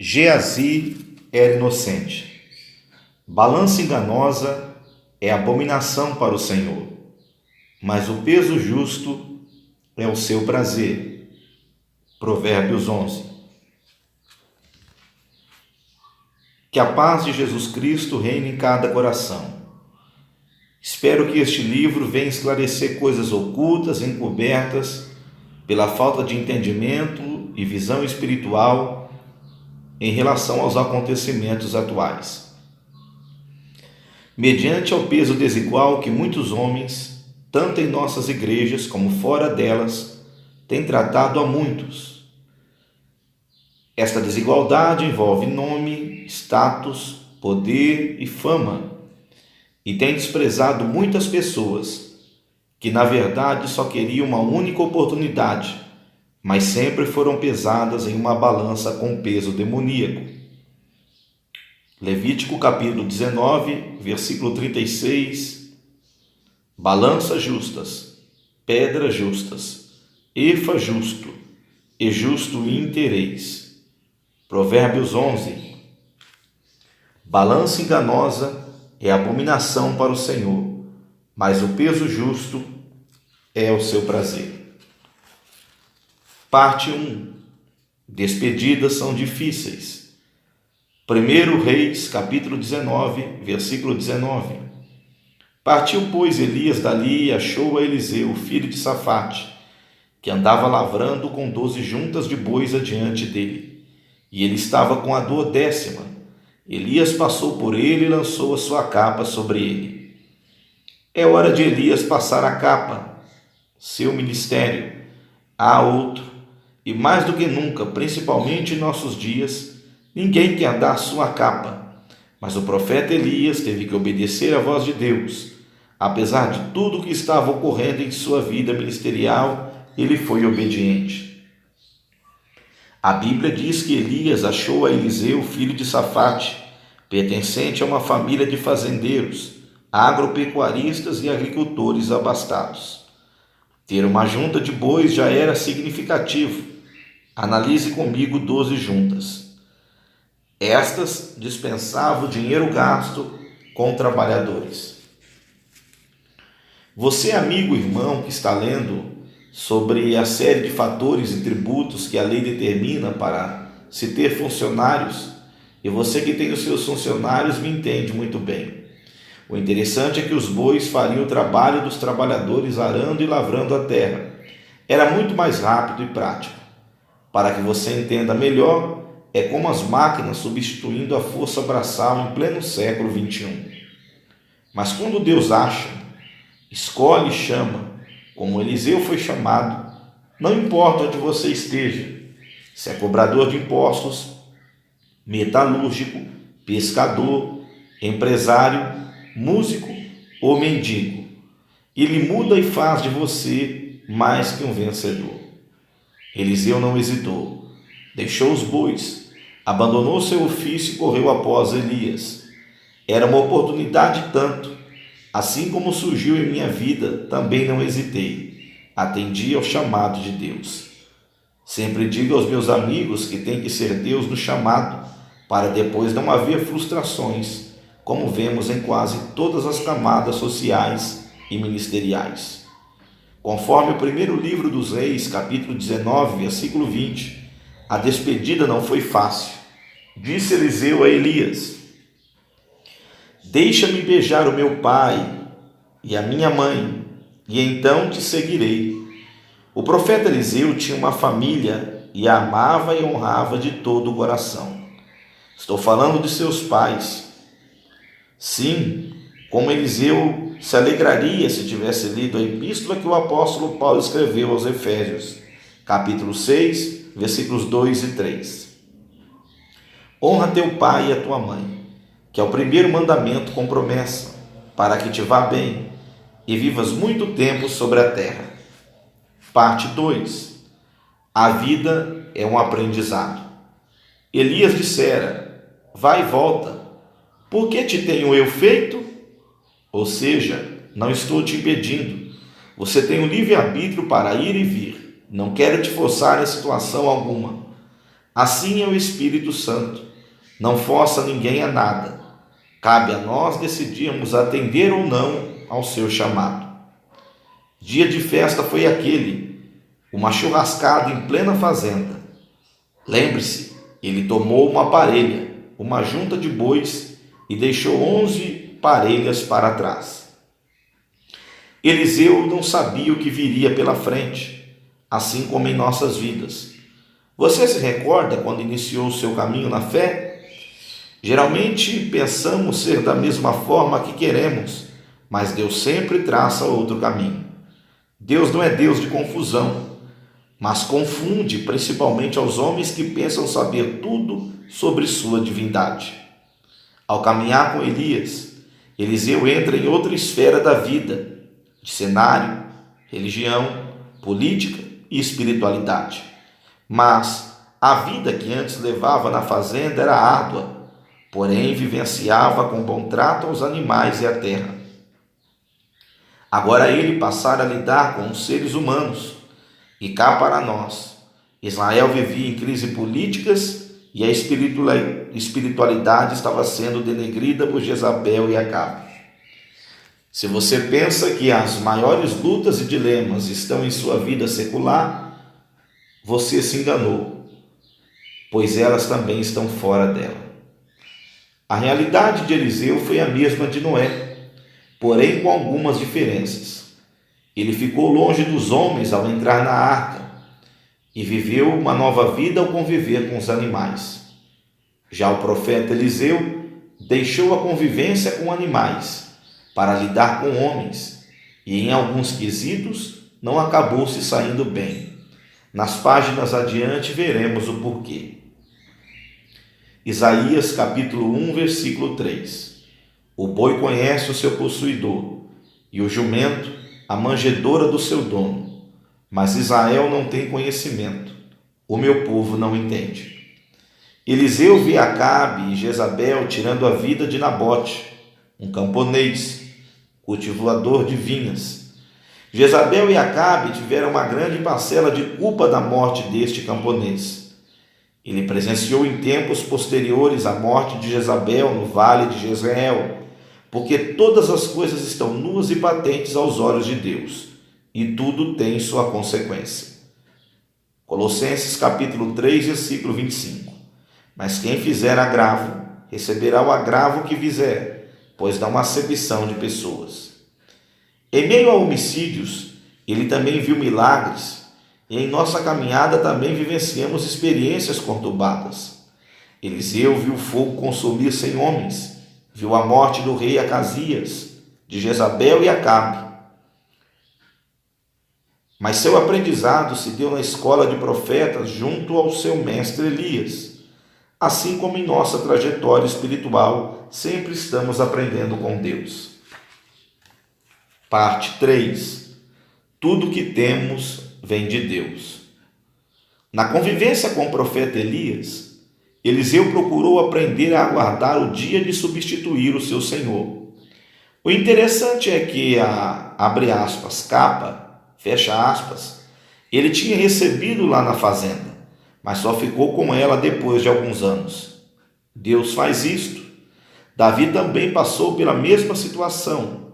Geazi era inocente. Balança enganosa é abominação para o Senhor, mas o peso justo é o seu prazer. Provérbios 11. Que a paz de Jesus Cristo reine em cada coração. Espero que este livro venha esclarecer coisas ocultas, encobertas, pela falta de entendimento e visão espiritual em relação aos acontecimentos atuais. Mediante ao peso desigual que muitos homens, tanto em nossas igrejas como fora delas, têm tratado a muitos. Esta desigualdade envolve nome, status, poder e fama, e tem desprezado muitas pessoas que, na verdade, só queriam uma única oportunidade, mas sempre foram pesadas em uma balança com peso demoníaco. Levítico capítulo 19, versículo 36. Balanças justas, pedras justas, efa justo e justo intereis. Provérbios 11. Balança enganosa é abominação para o Senhor, mas o peso justo é o seu prazer. Parte 1. Despedidas são difíceis. 1 Reis, capítulo 19, versículo 19. Partiu, pois, Elias dali e achou a Eliseu, filho de Safate, que andava lavrando com 12 juntas de bois adiante dele, e ele estava com a dor 10ª. Elias passou por ele e lançou a sua capa sobre ele. É hora de Elias passar a capa, seu ministério, a outro, e mais do que nunca, principalmente em nossos dias, ninguém quer dar sua capa, mas o profeta Elias teve que obedecer à voz de Deus. Apesar de tudo o que estava ocorrendo em sua vida ministerial, ele foi obediente. A Bíblia diz que Elias achou a Eliseu, filho de Safate, pertencente a uma família de fazendeiros, agropecuaristas e agricultores abastados. Ter uma junta de bois já era significativo. Analise comigo 12 juntas. Estas dispensavam o dinheiro gasto com trabalhadores. Você, amigo irmão, que está lendo sobre a série de fatores e tributos que a lei determina para se ter funcionários, e você que tem os seus funcionários me entende muito bem. O interessante é que os bois fariam o trabalho dos trabalhadores arando e lavrando a terra. Era muito mais rápido e prático. Para que você entenda melhor, é como as máquinas substituindo a força braçal em pleno século XXI. Mas quando Deus acha, escolhe e chama, como Eliseu foi chamado, não importa onde você esteja, se é cobrador de impostos, metalúrgico, pescador, empresário, músico ou mendigo, ele muda e faz de você mais que um vencedor. Eliseu não hesitou, deixou os bois, abandonou seu ofício e correu após Elias. Era uma oportunidade tanto. Assim como surgiu em minha vida, também não hesitei. Atendi ao chamado de Deus. Sempre digo aos meus amigos que tem que ser Deus no chamado, para depois não haver frustrações, como vemos em quase todas as camadas sociais e ministeriais. Conforme o primeiro livro dos Reis, capítulo 19, versículo 20, a despedida não foi fácil. Disse Eliseu a Elias: deixa-me beijar o meu pai e a minha mãe, e então te seguirei. O profeta Eliseu tinha uma família e a amava e honrava de todo o coração. Estou falando de seus pais. Sim, como Eliseu se alegraria se tivesse lido a epístola que o apóstolo Paulo escreveu aos Efésios, capítulo 6, versículos 2 e 3. Honra teu pai e a tua mãe, que é o primeiro mandamento com promessa, para que te vá bem e vivas muito tempo sobre a terra. Parte 2. A vida é um aprendizado. Elias dissera: vai e volta, por que te tenho eu feito? Ou seja, não estou te impedindo. Você tem o livre-arbítrio para ir e vir. Não quero te forçar em situação alguma. Assim é o Espírito Santo, não força ninguém a nada. Cabe a nós decidirmos atender ou não ao seu chamado. Dia de festa foi aquele, uma churrascada em plena fazenda. Lembre-se, ele tomou uma parelha, uma junta de bois e deixou 11 parelhas para trás. Eliseu não sabia o que viria pela frente, assim como em nossas vidas. Você se recorda quando iniciou o seu caminho na fé? Geralmente pensamos ser da mesma forma que queremos, mas Deus sempre traça outro caminho. Deus não é Deus de confusão, mas confunde principalmente aos homens que pensam saber tudo sobre sua divindade. Ao caminhar com Elias, Eliseu entra em outra esfera da vida, de cenário, religião, política e espiritualidade. Mas a vida que antes levava na fazenda era árdua, porém vivenciava com bom trato aos animais e à terra. Agora ele passara a lidar com os seres humanos, e cá para nós, Israel vivia em crise políticas e a espiritualidade estava sendo denegrida por Jezabel e Acabe. Se você pensa que as maiores lutas e dilemas estão em sua vida secular, você se enganou, pois elas também estão fora dela. A realidade de Eliseu foi a mesma de Noé, porém com algumas diferenças. Ele ficou longe dos homens ao entrar na arca e viveu uma nova vida ao conviver com os animais. Já o profeta Eliseu deixou a convivência com animais para lidar com homens e, em alguns quesitos, não acabou se saindo bem. Nas páginas adiante veremos o porquê. Isaías capítulo 1, versículo 3. O boi conhece o seu possuidor, e o jumento a manjedoura do seu dono. Mas Israel não tem conhecimento, o meu povo não entende. Eliseu vê Acabe e Jezabel tirando a vida de Nabote, um camponês, cultivador de vinhas. Jezabel e Acabe tiveram uma grande parcela de culpa da morte deste camponês. Ele presenciou em tempos posteriores a morte de Jezabel no vale de Jezreel, porque todas as coisas estão nuas e patentes aos olhos de Deus, e tudo tem sua consequência. Colossenses capítulo 3, versículo 25. Mas quem fizer agravo, receberá o agravo que fizer, pois dá uma acepção de pessoas. Em meio a homicídios, ele também viu milagres, e em nossa caminhada também vivenciamos experiências conturbadas. Eliseu viu o fogo consumir 100 homens, viu a morte do rei Acasias, de Jezabel e Acabe. Mas seu aprendizado se deu na escola de profetas junto ao seu mestre Elias. Assim como em nossa trajetória espiritual, sempre estamos aprendendo com Deus. Parte 3. Tudo que temos vem de Deus. Na convivência com o profeta Elias, Eliseu procurou aprender a aguardar o dia de substituir o seu Senhor. O interessante é que abre aspas, capa, fecha aspas, ele tinha recebido lá na fazenda, mas só ficou com ela depois de alguns anos. Deus faz isto. Davi também passou pela mesma situação.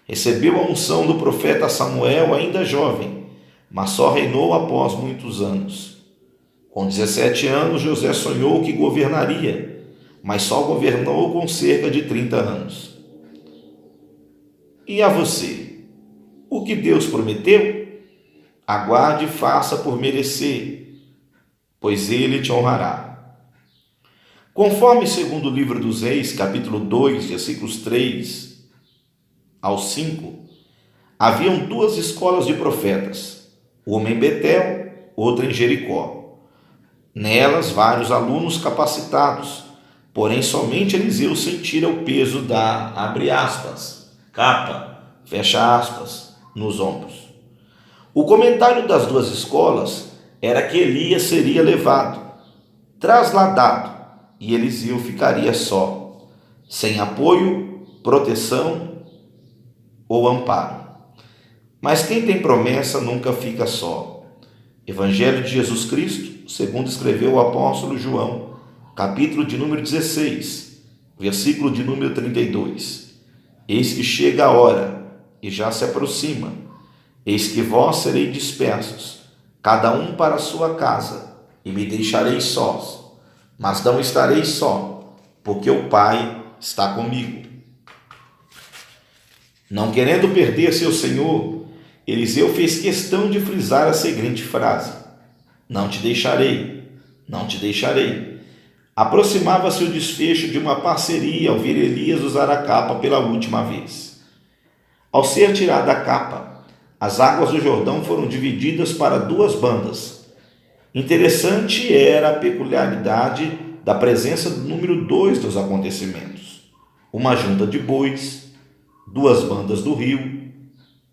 Recebeu a unção do profeta Samuel ainda jovem, mas só reinou após muitos anos. Com 17 anos, José sonhou que governaria, mas só governou com cerca de 30 anos. E a você? O que Deus prometeu? Aguarde e faça por merecer, pois Ele te honrará. Conforme segundo o livro dos Reis, capítulo 2, versículos 3 ao 5, haviam 2 escolas de profetas, uma em Betel, outra em Jericó. Nelas, vários alunos capacitados, porém somente Eliseu sentira o peso da, abre aspas, capa, fecha aspas, nos ombros. O comentário das 2 escolas era que Elias seria levado, trasladado, e Eliseu ficaria só, sem apoio, proteção ou amparo. Mas quem tem promessa nunca fica só. Evangelho de Jesus Cristo, segundo escreveu o apóstolo João, capítulo de número 16, versículo de número 32. Eis que chega a hora, e já se aproxima, eis que vós sereis dispersos, cada um para a sua casa, e me deixareis sós, mas não estareis só, porque o Pai está comigo. Não querendo perder seu Senhor, Eliseu fez questão de frisar a seguinte frase: não te deixarei, não te deixarei. Aproximava-se o desfecho de uma parceria ao ver Elias usar a capa pela última vez. Ao ser tirada a capa, as águas do Jordão foram divididas para duas bandas. Interessante era a peculiaridade da presença do número 2 dos acontecimentos. Uma junta de bois, duas bandas do rio,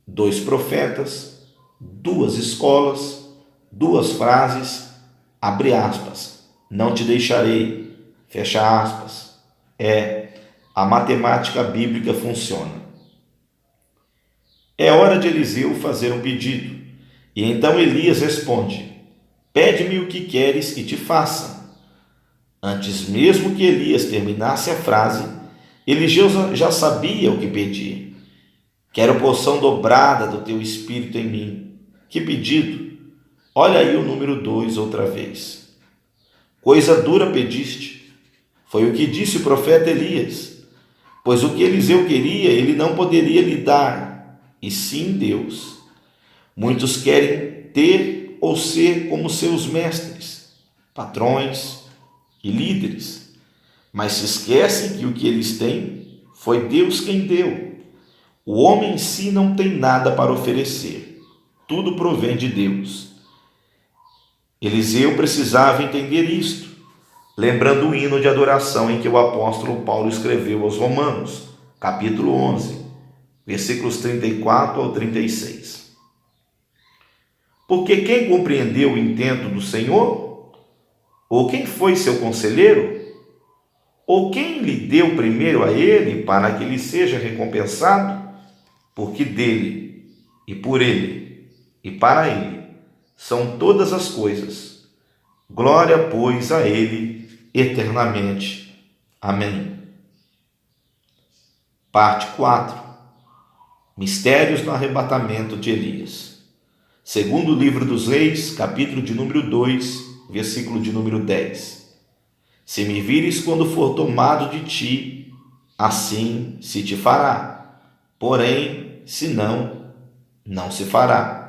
2 profetas, 2 escolas, 2 frases, abre aspas, não te deixarei, fecha aspas. A matemática bíblica funciona. É hora de Eliseu fazer um pedido, e então Elias responde: pede-me o que queres que te faça. Antes mesmo que Elias terminasse a frase, Eliseu já sabia o que pedir. Quero porção dobrada do teu espírito em mim. Que pedido? Olha aí o número 2 outra vez. Coisa dura pediste. Foi o que disse o profeta Elias. Pois o que Eliseu queria, ele não poderia lhe dar, e sim Deus. Muitos querem ter ou ser como seus mestres, patrões e líderes, mas se esquecem que o que eles têm foi Deus quem deu. O homem em si não tem nada para oferecer, tudo provém de Deus. Eliseu precisava entender isto, lembrando o hino de adoração em que o apóstolo Paulo escreveu aos Romanos, capítulo 11, versículos 34 ao 36. Porque quem compreendeu o intento do Senhor? Ou quem foi seu conselheiro? Ou quem lhe deu primeiro a ele para que lhe seja recompensado? Porque dele, e por ele, e para ele, são todas as coisas. Glória, pois, a ele eternamente. Amém. Parte 4. Mistérios no arrebatamento de Elias. Segundo o livro dos Reis, capítulo de número 2, versículo de número 10. Se me vires quando for tomado de ti, assim se te fará. Porém, se não, não se fará.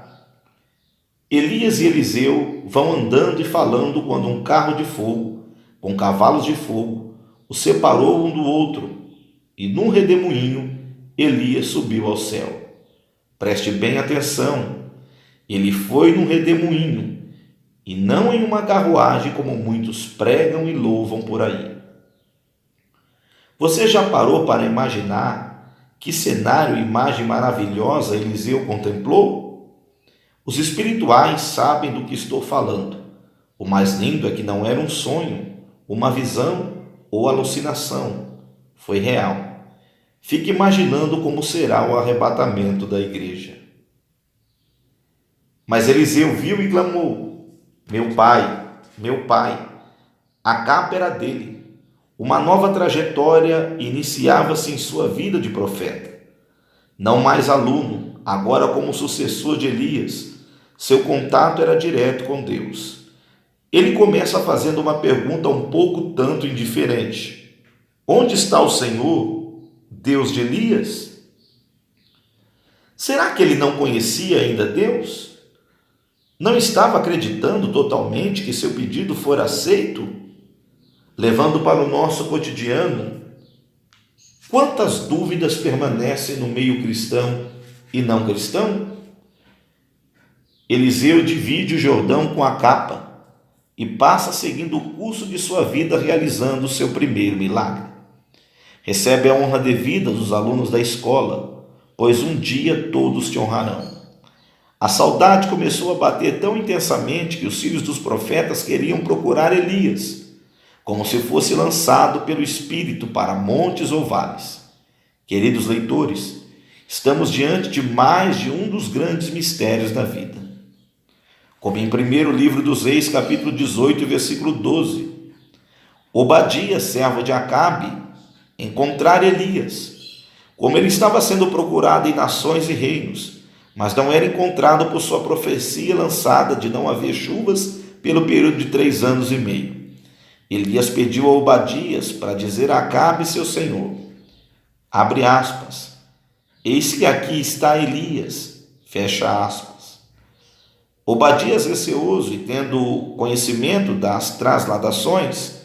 Elias e Eliseu vão andando e falando quando um carro de fogo, com cavalos de fogo, os separou um do outro, e num redemoinho Elias subiu ao céu. Preste bem atenção, ele foi num redemoinho, e não em uma carruagem como muitos pregam e louvam por aí. Você já parou para imaginar que cenário e imagem maravilhosa Eliseu contemplou? Os espirituais sabem do que estou falando. O mais lindo é que não era um sonho, uma visão ou alucinação. Foi real. Fique imaginando como será o arrebatamento da igreja. Mas Eliseu viu e clamou: meu pai, a capa era dele. Uma nova trajetória iniciava-se em sua vida de profeta. Não mais aluno, agora como sucessor de Elias, seu contato era direto com Deus. Ele começa fazendo uma pergunta um pouco tanto indiferente: onde está o Senhor, Deus de Elias? Será que ele não conhecia ainda Deus? Não estava acreditando totalmente que seu pedido fora aceito? Levando para o nosso cotidiano, quantas dúvidas permanecem no meio cristão e não cristão? Eliseu divide o Jordão com a capa e passa seguindo o curso de sua vida realizando o seu primeiro milagre. Recebe a honra devida dos alunos da escola, pois um dia todos te honrarão. A saudade começou a bater tão intensamente que os filhos dos profetas queriam procurar Elias, como se fosse lançado pelo Espírito para montes ou vales. Queridos leitores, estamos diante de mais de um dos grandes mistérios da vida. como em 1 Reis, capítulo 18, versículo 12. Obadias, servo de Acabe, encontrar Elias, como ele estava sendo procurado em nações e reinos, mas não era encontrado por sua profecia lançada de não haver chuvas pelo período de 3 anos e meio. Elias pediu a Obadias para dizer a Acabe, seu senhor, abre aspas, eis que aqui está Elias, fecha aspas. Obadias, receoso e tendo conhecimento das trasladações,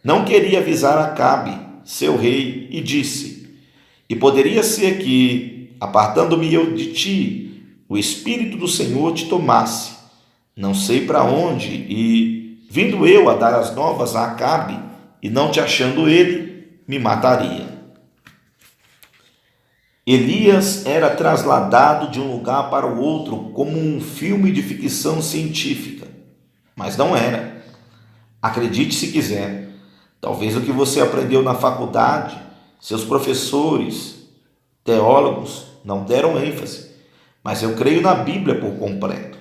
não queria avisar Acabe, seu rei, e disse, e poderia ser que, apartando-me eu de ti, o Espírito do Senhor te tomasse, não sei para onde, e, vindo eu a dar as novas a Acabe, e não te achando ele, me mataria. Elias era trasladado de um lugar para o outro como um filme de ficção científica, mas não era. Acredite se quiser, talvez o que você aprendeu na faculdade, seus professores, teólogos não deram ênfase, mas eu creio na Bíblia por completo.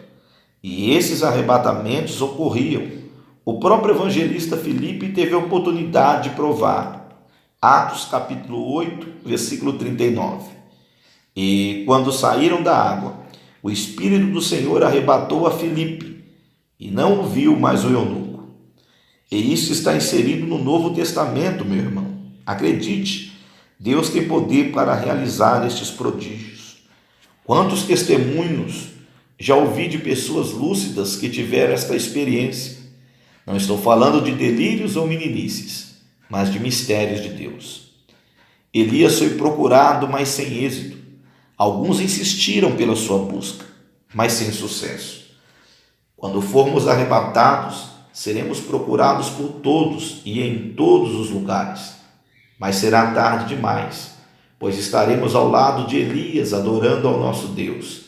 E esses arrebatamentos ocorriam. O próprio evangelista Filipe teve a oportunidade de provar. Atos capítulo 8, versículo 39. E quando saíram da água, o Espírito do Senhor arrebatou a Filipe, e não o viu mais o eunuco. E isso está inserido no Novo Testamento, meu irmão. Acredite, Deus tem poder para realizar estes prodígios. Quantos testemunhos já ouvi de pessoas lúcidas que tiveram esta experiência? Não estou falando de delírios ou meninices, mas de mistérios de Deus. Elias foi procurado, mas sem êxito. Alguns insistiram pela sua busca, mas sem sucesso. Quando formos arrebatados, seremos procurados por todos e em todos os lugares. Mas será tarde demais, pois estaremos ao lado de Elias adorando ao nosso Deus.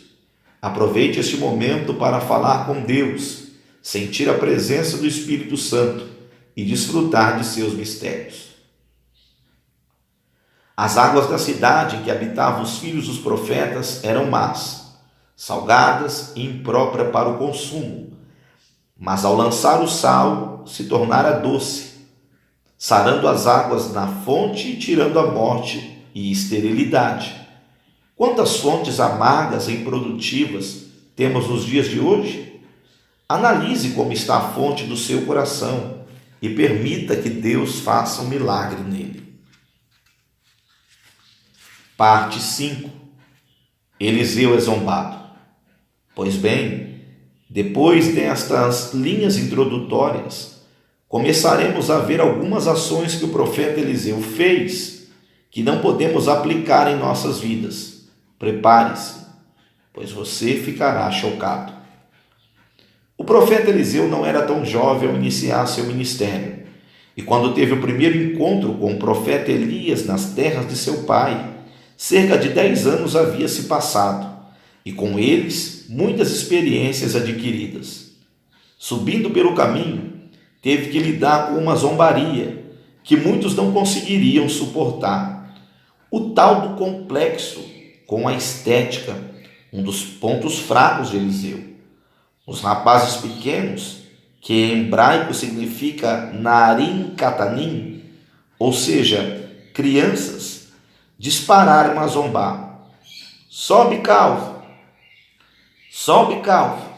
Aproveite este momento para falar com Deus, sentir a presença do Espírito Santo e desfrutar de seus mistérios. As águas da cidade em que habitavam os filhos dos profetas eram más, salgadas e impróprias para o consumo, mas ao lançar o sal se tornara doce, sarando as águas na fonte e tirando a morte e esterilidade. Quantas fontes amargas e improdutivas temos nos dias de hoje? Analise como está a fonte do seu coração e permita que Deus faça um milagre nele. Parte 5. Eliseu é zombado. Pois bem, depois destas linhas introdutórias, começaremos a ver algumas ações que o profeta Eliseu fez que não podemos aplicar em nossas vidas. Prepare-se, pois você ficará chocado. O profeta Eliseu não era tão jovem ao iniciar seu ministério, e quando teve o primeiro encontro com o profeta Elias nas terras de seu pai, cerca de 10 anos havia se passado, e com eles muitas experiências adquiridas. Subindo pelo caminho, teve que lidar com uma zombaria que muitos não conseguiriam suportar. O tal do complexo com a estética, um dos pontos fracos de Eliseu. Os rapazes pequenos, que em hebraico significa narim katanim, ou seja, crianças, dispararam a zombar. Sobe calvo, sobe calvo,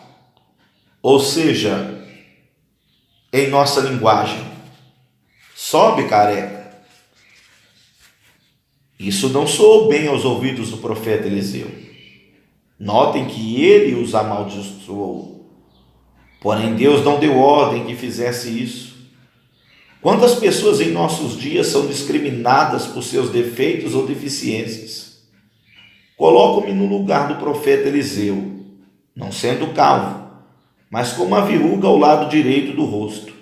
ou seja, em nossa linguagem, sobe careca. Isso não soou bem aos ouvidos do profeta Eliseu. Notem que ele os amaldiçoou, porém Deus não deu ordem que fizesse isso. Quantas pessoas em nossos dias são discriminadas por seus defeitos ou deficiências? Coloco-me no lugar do profeta Eliseu, não sendo calvo, mas com uma verruga ao lado direito do rosto.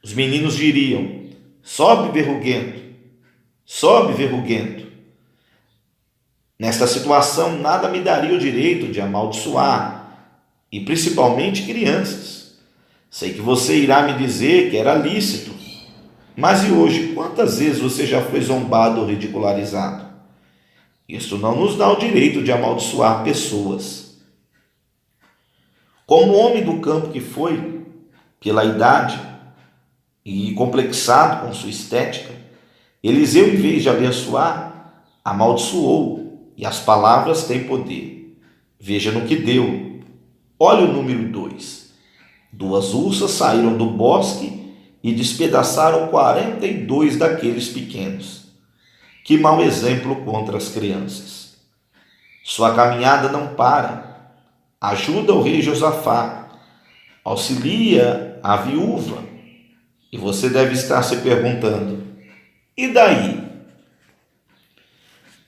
Os meninos diriam, sobe verruguento, sobe verruguento. Nesta situação, nada me daria o direito de amaldiçoar, e principalmente crianças. Sei que você irá me dizer que era lícito, mas e hoje, quantas vezes você já foi zombado ou ridicularizado? Isso não nos dá o direito de amaldiçoar pessoas. Como homem do campo que foi, pela idade e complexado com sua estética, Eliseu, em vez de abençoar, amaldiçoou, e as palavras têm poder. Veja no que deu. Olha o número 2. 2 ursas saíram do bosque e despedaçaram 42 daqueles pequenos. Que mau exemplo contra as crianças. Sua caminhada não para. Ajuda o rei Josafá. Auxilia a viúva. E você deve estar se perguntando: e daí?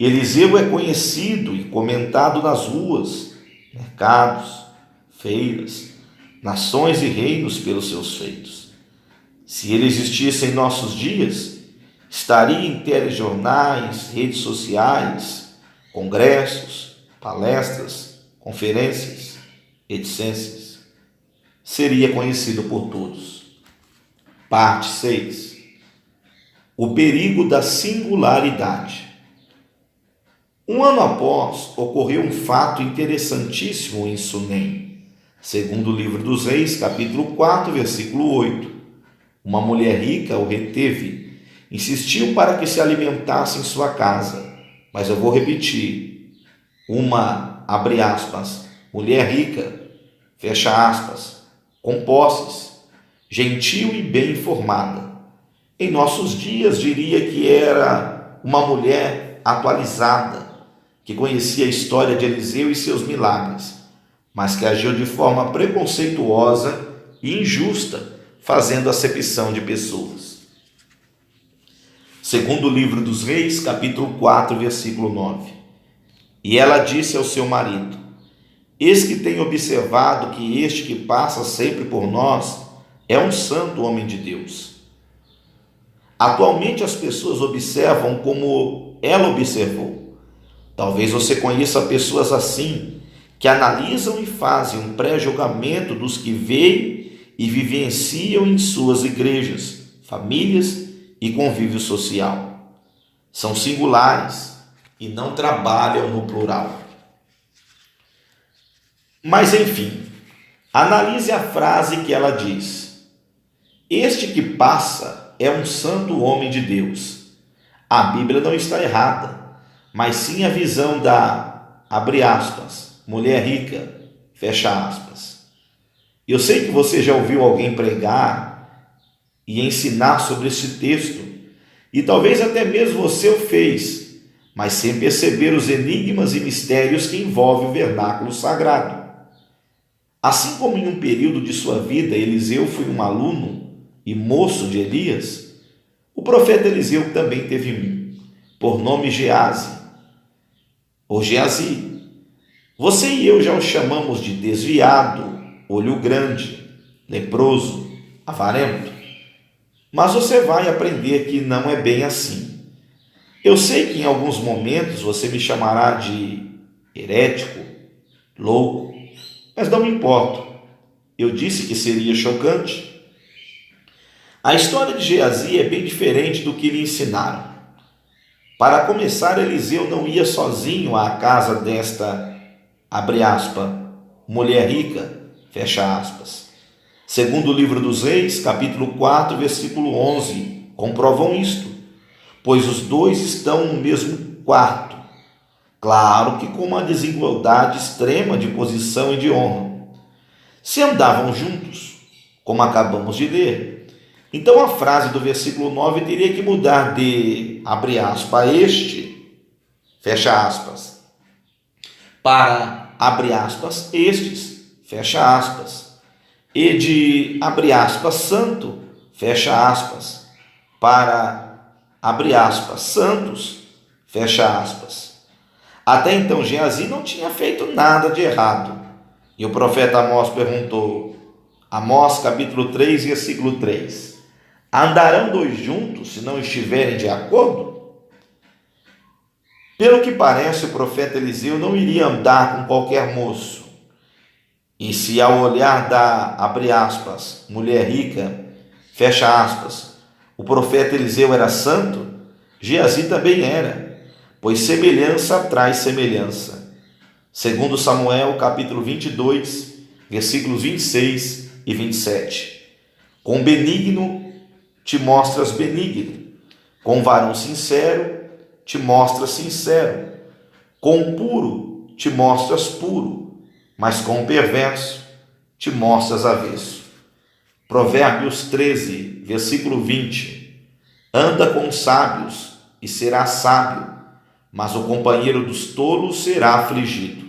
Eliseu é conhecido e comentado nas ruas, mercados, feiras, nações e reinos pelos seus feitos. Se ele existisse em nossos dias, estaria em telejornais, redes sociais, congressos, palestras, conferências, etc. Seria conhecido por todos. Parte 6. O perigo da singularidade. Um ano após, ocorreu um fato interessantíssimo em Sunem. Segundo o livro dos Reis, capítulo 4, versículo 8. Uma mulher rica o reteve, insistiu para que se alimentasse em sua casa. Mas eu vou repetir. Uma, abre aspas, mulher rica, fecha aspas, com posses, gentil e bem informada. Em nossos dias, diria que era uma mulher atualizada, que conhecia a história de Eliseu e seus milagres, mas que agiu de forma preconceituosa e injusta, fazendo acepção de pessoas. Segundo o livro dos Reis, capítulo 4, versículo 9. E ela disse ao seu marido: eis que tenho observado que este que passa sempre por nós é um santo homem de Deus. Atualmente as pessoas observam como ela observou. Talvez você conheça pessoas assim, que analisam e fazem um pré-julgamento dos que veem e vivenciam em suas igrejas, famílias e convívio social. São singulares e não trabalham no plural. Mas enfim, analise a frase que ela diz: este que passa é um santo homem de Deus. A Bíblia não está errada, mas sim a visão da, abre aspas, mulher rica, fecha aspas. Eu sei que você já ouviu alguém pregar e ensinar sobre esse texto, e talvez até mesmo você o fez, mas sem perceber os enigmas e mistérios que envolvem o vernáculo sagrado. Assim como em um período de sua vida Eliseu foi um aluno e moço de Elias, o profeta Eliseu também teve um, por nome Geazi, ou Geazi. Você e eu já o chamamos de desviado, olho grande, leproso, avarento. Mas você vai aprender que não é bem assim. Eu sei que em alguns momentos você me chamará de herético, louco, mas não me importo. Eu disse que seria chocante. A história de Geazi é bem diferente do que lhe ensinaram. Para começar, Eliseu não ia sozinho à casa desta, abre aspas, mulher rica, fecha aspas. Segundo o livro dos Reis, capítulo 4, versículo 11, comprovam isto, pois os dois estão no mesmo quarto, claro que com uma desigualdade extrema de posição e de honra. Se andavam juntos, como acabamos de ler, então a frase do versículo 9 teria que mudar de, abre aspas, este, fecha aspas, para, abre aspas, estes, fecha aspas, e de, abre aspas, santo, fecha aspas, para, abre aspas, santos, fecha aspas. Até então Geazi não tinha feito nada de errado. E o profeta Amós perguntou, Amós capítulo 3, versículo 3, andarão dois juntos se não estiverem de acordo? Pelo que parece, o profeta Eliseu não iria andar com qualquer moço. E se ao olhar da, abre aspas, mulher rica, fecha aspas, o profeta Eliseu era santo, Geazi também era, pois semelhança traz semelhança. Segundo Samuel, capítulo 22, versículos 26 e 27. Com benigno te mostras benigno, com varão sincero te mostras sincero, com puro te mostras puro, mas com perverso te mostras avesso. Provérbios 13, versículo 20. Anda com sábios e serás sábio, mas o companheiro dos tolos será afligido.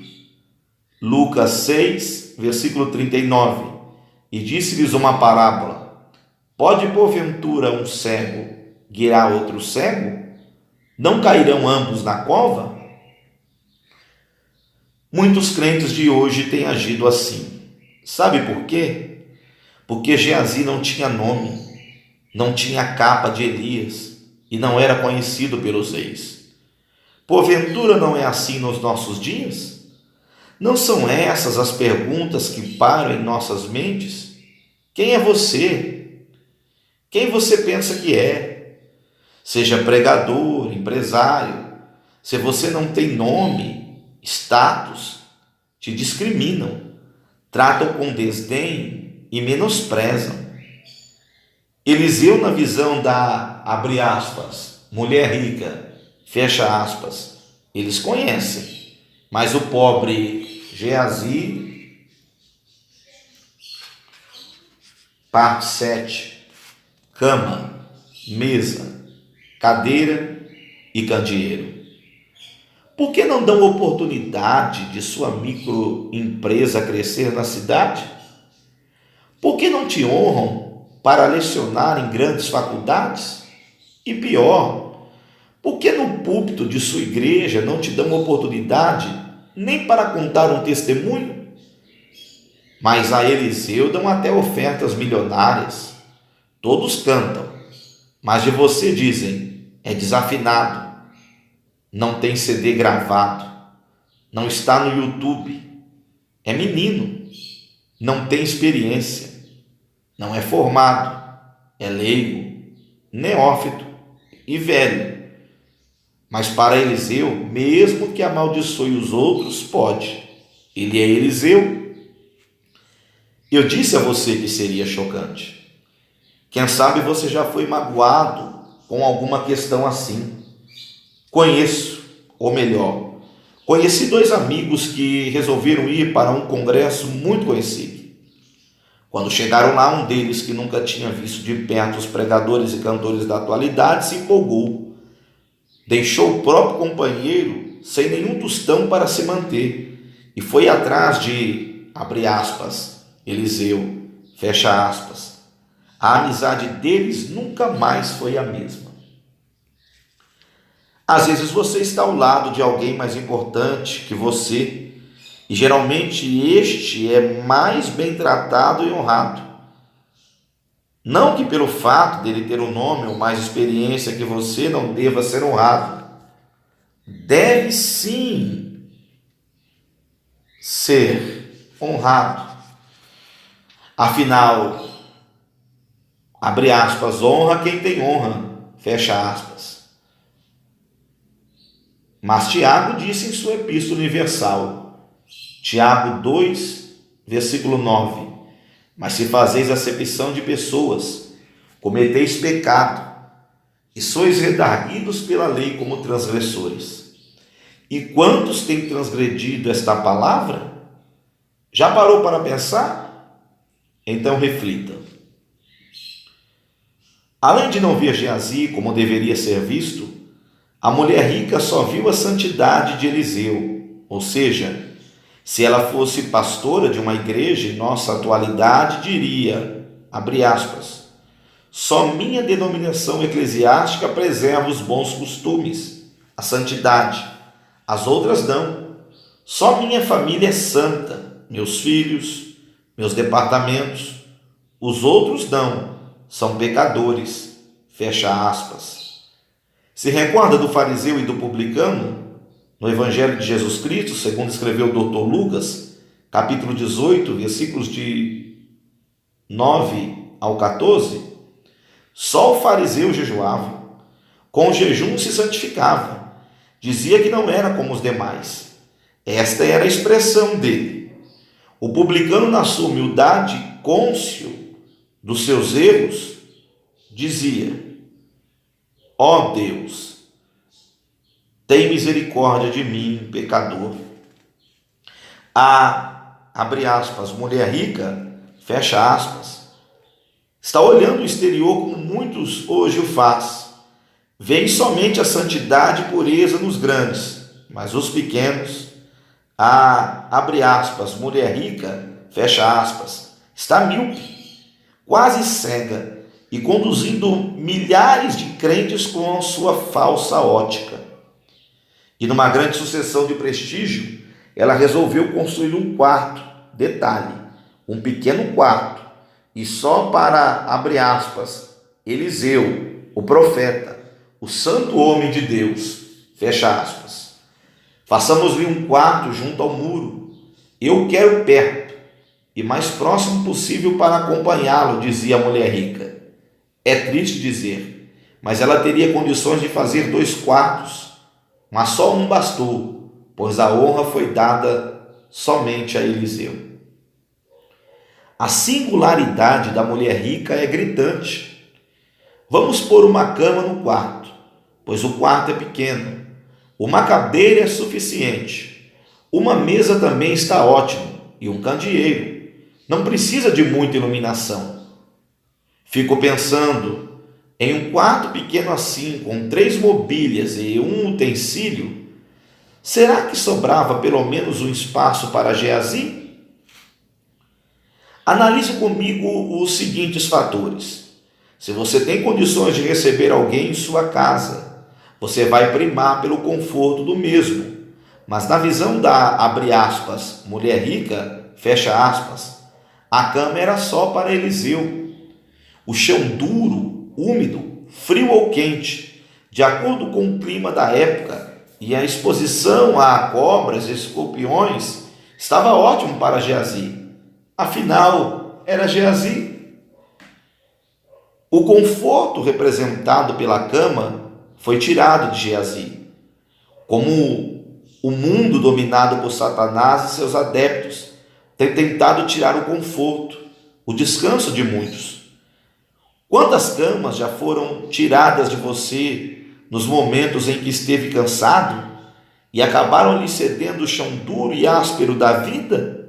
Lucas 6, versículo 39. E disse-lhes uma parábola: pode porventura um cego guiar outro cego? Não cairão ambos na cova? Muitos crentes de hoje têm agido assim. Sabe por quê? Porque Geazi não tinha nome, não tinha a capa de Elias e não era conhecido pelos reis. Porventura não é assim nos nossos dias? Não são essas as perguntas que param em nossas mentes? Quem é você? Quem você pensa que é? Seja pregador, empresário, se você não tem nome, status, te discriminam, tratam com desdém e menosprezam. Eliseu, na visão da, abre aspas, mulher rica, fecha aspas, eles conhecem, mas o pobre Geazi, parte 7, cama, mesa, cadeira e candeeiro. Por que não dão oportunidade de sua microempresa crescer na cidade? Por que não te honram para lecionar em grandes faculdades? E pior, por que no púlpito de sua igreja não te dão oportunidade nem para contar um testemunho? Mas a Eliseu dão até ofertas milionárias. Todos cantam, mas de você dizem: é desafinado, não tem CD gravado, não está no YouTube, é menino, não tem experiência, não é formado, é leigo, neófito e velho. Mas para Eliseu, mesmo que amaldiçoe os outros, pode. Ele é Eliseu. Eu disse a você que seria chocante. Quem sabe você já foi magoado com alguma questão assim. Conheço, ou melhor, conheci 2 amigos que resolveram ir para um congresso muito conhecido. Quando chegaram lá, um deles, que nunca tinha visto de perto os pregadores e cantores da atualidade, se empolgou. Deixou o próprio companheiro sem nenhum tostão para se manter e foi atrás de, abre aspas, Eliseu, fecha aspas. A amizade deles nunca mais foi a mesma. Às vezes você está ao lado de alguém mais importante que você, e geralmente este é mais bem tratado e honrado. Não que pelo fato dele ter um nome ou mais experiência que você não deva ser honrado. Deve sim ser honrado. Afinal, abre aspas, honra quem tem honra, fecha aspas. Mas Tiago disse em sua epístola universal, Tiago 2, versículo 9, mas se fazeis acepção de pessoas, cometeis pecado, e sois redarguidos pela lei como transgressores. E quantos têm transgredido esta palavra? Já parou para pensar? Então reflita. Além de não ver Geazi como deveria ser visto, a mulher rica só viu a santidade de Eliseu, ou seja, se ela fosse pastora de uma igreja em nossa atualidade, diria, abre aspas, só minha denominação eclesiástica preserva os bons costumes, a santidade, as outras não. Só minha família é santa, meus filhos, meus departamentos, os outros não, são pecadores, fecha aspas. Se recorda do fariseu e do publicano? No Evangelho de Jesus Cristo, segundo escreveu o Dr. Lucas, capítulo 18, versículos de 9 ao 14, só o fariseu jejuava, com o jejum se santificava, dizia que não era como os demais. Esta era a expressão dele. O publicano, na sua humildade, cônscio dos seus erros, dizia: ó Deus, tem misericórdia de mim, pecador. Abre aspas, mulher rica, fecha aspas, está olhando o exterior como muitos hoje o faz. Veem somente a santidade e pureza nos grandes, mas os pequenos, abre aspas, mulher rica, fecha aspas, está míope, quase cega e conduzindo milhares de crentes com a sua falsa ótica. E numa grande sucessão de prestígio, ela resolveu construir um quarto, detalhe, um pequeno quarto, e só para, abre aspas, Eliseu, o profeta, o santo homem de Deus, fecha aspas. Façamos-lhe um quarto junto ao muro. Eu quero perto e mais próximo possível para acompanhá-lo, dizia a mulher rica. É triste dizer, mas ela teria condições de fazer 2 quartos, mas só um bastou, pois a honra foi dada somente a Eliseu. A singularidade da mulher rica é gritante. Vamos pôr uma cama no quarto, pois o quarto é pequeno. Uma cadeira é suficiente. Uma mesa também está ótimo e um candeeiro. Não precisa de muita iluminação. Fico pensando em um quarto pequeno assim, com 3 mobílias e um utensílio. Será que sobrava pelo menos um espaço para Geazi? Analise comigo os seguintes fatores. Se você tem condições de receber alguém em sua casa, você vai primar pelo conforto do mesmo. Mas na visão da, abre aspas, mulher rica, fecha aspas, a cama era só para Eliseu. O chão duro, úmido, frio ou quente, de acordo com o clima da época, e a exposição a cobras e escorpiões, estava ótimo para Geazi. Afinal, era Geazi. O conforto representado pela cama foi tirado de Geazi. Como o mundo dominado por Satanás e seus adeptos tem tentado tirar o conforto, o descanso de muitos. Quantas camas já foram tiradas de você nos momentos em que esteve cansado e acabaram lhe cedendo o chão duro e áspero da vida?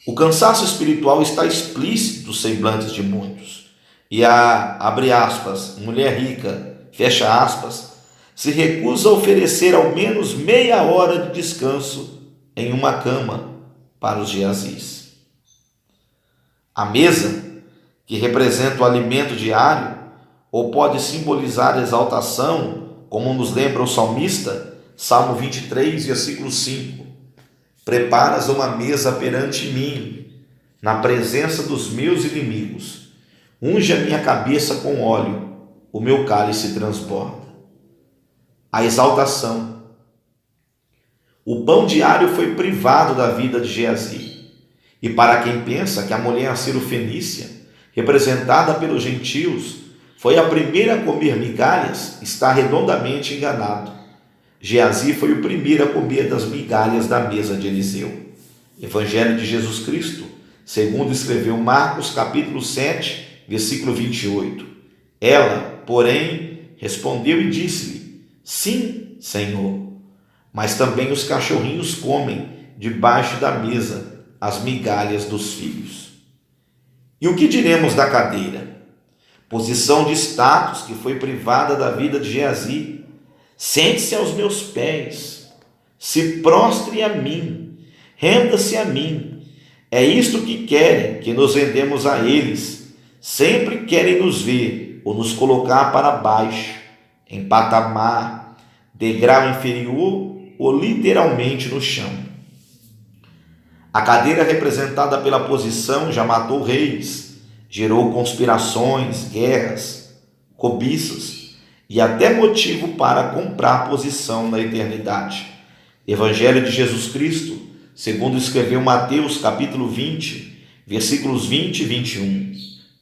O cansaço espiritual está explícito nos semblantes de muitos. E abre aspas, mulher rica, fecha aspas, se recusa a oferecer ao menos meia hora de descanso em uma cama para os Geazis. A mesa, que representa o alimento diário, ou pode simbolizar a exaltação, como nos lembra o salmista, Salmo 23, versículo 5. Preparas uma mesa perante mim, na presença dos meus inimigos. Unge a minha cabeça com óleo, o meu cálice transborda. A exaltação. O pão diário foi privado da vida de Geazi. E para quem pensa que a mulher cirofenícia, representada pelos gentios, foi a primeira a comer migalhas, está redondamente enganado. Geazi foi o primeiro a comer das migalhas da mesa de Eliseu. Evangelho de Jesus Cristo, segundo escreveu Marcos, capítulo 7, versículo 28. Ela, porém, respondeu e disse-lhe: sim, Senhor, mas também os cachorrinhos comem debaixo da mesa as migalhas dos filhos. E o que diremos da cadeira? Posição de status que foi privada da vida de Geazi. Sente-se aos meus pés, se prostre a mim, renda-se a mim. É isto que querem, que nos rendemos a eles. Sempre querem nos ver ou nos colocar para baixo, em patamar, degrau inferior ou literalmente no chão. A cadeira representada pela posição já matou reis, gerou conspirações, guerras, cobiças e até motivo para comprar posição na eternidade. Evangelho de Jesus Cristo, segundo escreveu Mateus, capítulo 20, versículos 20 e 21.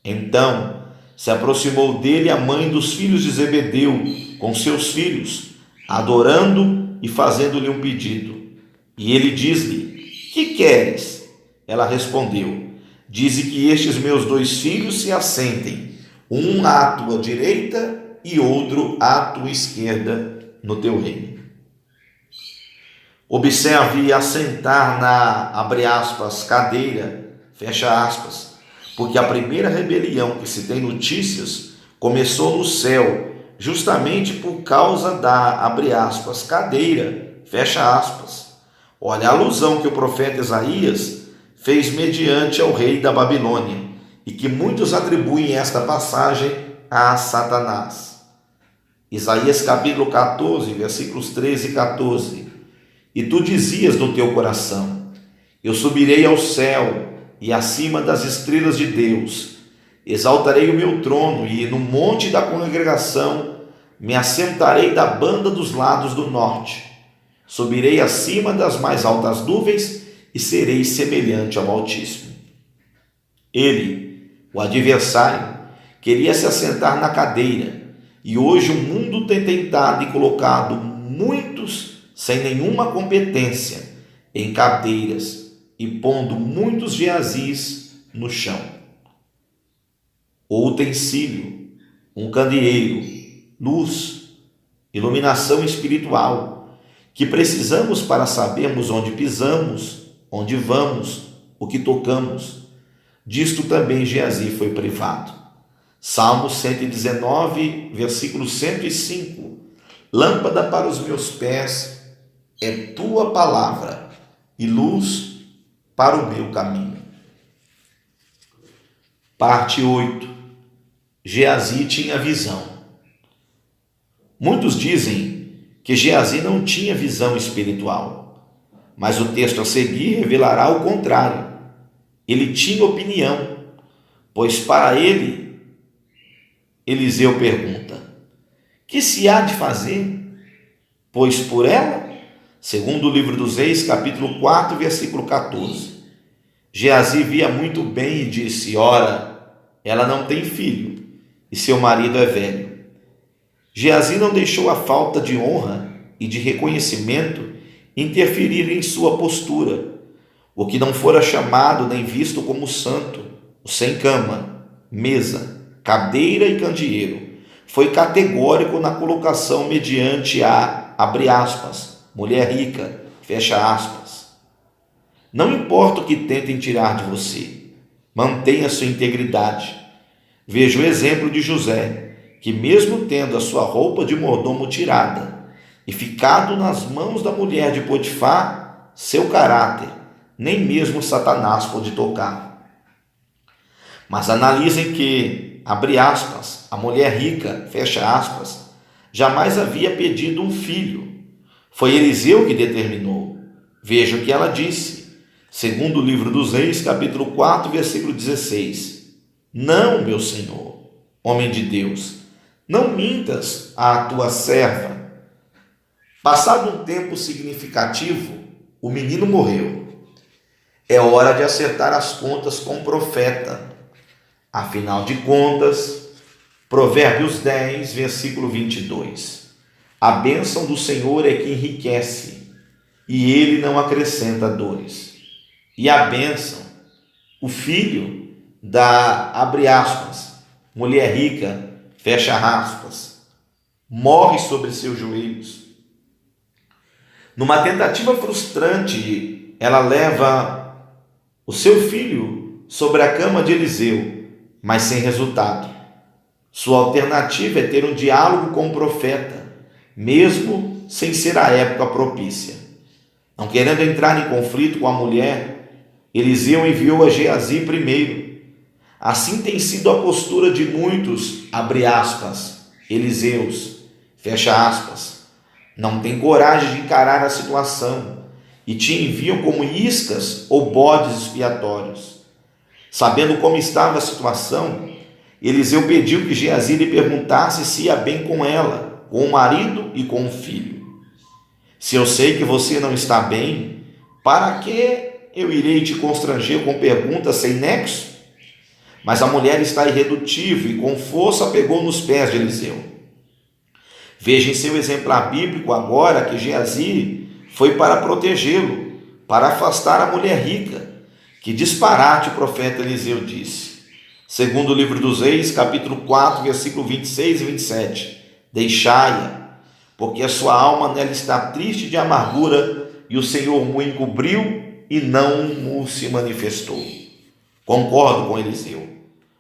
Então se aproximou dele a mãe dos filhos de Zebedeu com seus filhos, adorando e fazendo-lhe um pedido. E ele diz-lhe: Que queres? Ela respondeu: dize que estes meus 2 filhos se assentem, um à tua direita e outro à tua esquerda no teu reino. Observe assentar na, abre aspas, cadeira, fecha aspas, porque a primeira rebelião que se tem notícias começou no céu, justamente por causa da, abre aspas, cadeira, fecha aspas. Olha a alusão que o profeta Isaías fez mediante ao rei da Babilônia, e que muitos atribuem esta passagem a Satanás. Isaías capítulo 14, versículos 13 e 14. E tu dizias no teu coração: eu subirei ao céu e acima das estrelas de Deus, exaltarei o meu trono e no monte da congregação me assentarei da banda dos lados do norte. Subirei acima das mais altas nuvens e serei semelhante ao Altíssimo. Ele, o adversário, queria se assentar na cadeira, e hoje o mundo tem tentado e colocado muitos sem nenhuma competência em cadeiras e pondo muitos Geazis no chão. O utensílio, um candeeiro, luz, iluminação espiritual, que precisamos para sabermos onde pisamos, onde vamos, o que tocamos. Disto também Geazi foi privado. Salmo 119, versículo 105. Lâmpada para os meus pés é tua palavra e luz para o meu caminho. Parte 8. Geazi tinha visão. Muitos dizem que Geazi não tinha visão espiritual, mas o texto a seguir revelará o contrário. Ele tinha opinião, pois para ele, Eliseu pergunta: que se há de fazer? Pois por ela, segundo o livro dos Reis, capítulo 4, versículo 14, Geazi via muito bem e disse: ora, ela não tem filho, e seu marido é velho. Geazi não deixou a falta de honra e de reconhecimento interferir em sua postura. O que não fora chamado nem visto como santo, o sem cama, mesa, cadeira e candeeiro, foi categórico na colocação mediante a, abre aspas, mulher rica, fecha aspas. Não importa o que tentem tirar de você, mantenha sua integridade. Veja o exemplo de José, que mesmo tendo a sua roupa de mordomo tirada e ficado nas mãos da mulher de Potifar, seu caráter nem mesmo Satanás pôde tocar. Mas analisem que, abre aspas, a mulher rica, fecha aspas, jamais havia pedido um filho. Foi Eliseu que determinou. Veja o que ela disse, segundo o livro dos Reis, capítulo 4, versículo 16. Não, meu senhor, homem de Deus, não mintas à tua serva. Passado um tempo significativo, o menino morreu. É hora de acertar as contas com o profeta. Afinal de contas, Provérbios 10, versículo 22. A bênção do Senhor é que enriquece, e ele não acrescenta dores. E a bênção, o filho da, abre aspas, mulher rica, fecha aspas, morre sobre seus joelhos. Numa tentativa frustrante, ela leva o seu filho sobre a cama de Eliseu, mas sem resultado. Sua alternativa é ter um diálogo com o profeta, mesmo sem ser a época propícia. Não querendo entrar em conflito com a mulher, Eliseu enviou a Geazi primeiro. Assim tem sido a postura de muitos, abre aspas, Eliseus, fecha aspas. Não tem coragem de encarar a situação e te enviam como iscas ou bodes expiatórios. Sabendo como estava a situação, Eliseu pediu que Geazi lhe perguntasse se ia bem com ela, com o marido e com o filho. Se eu sei que você não está bem, para que eu irei te constranger com perguntas sem nexo? Mas a mulher está irredutível e com força pegou nos pés de Eliseu. Veja em seu exemplar bíblico agora que Geazi foi para protegê-lo, para afastar a mulher rica. Que disparate o profeta Eliseu disse. Segundo o livro dos Reis, capítulo 4, versículo 26 e 27. Deixai-a, porque a sua alma nela está triste de amargura, e o Senhor o encobriu e não se manifestou. Concordo com Eliseu,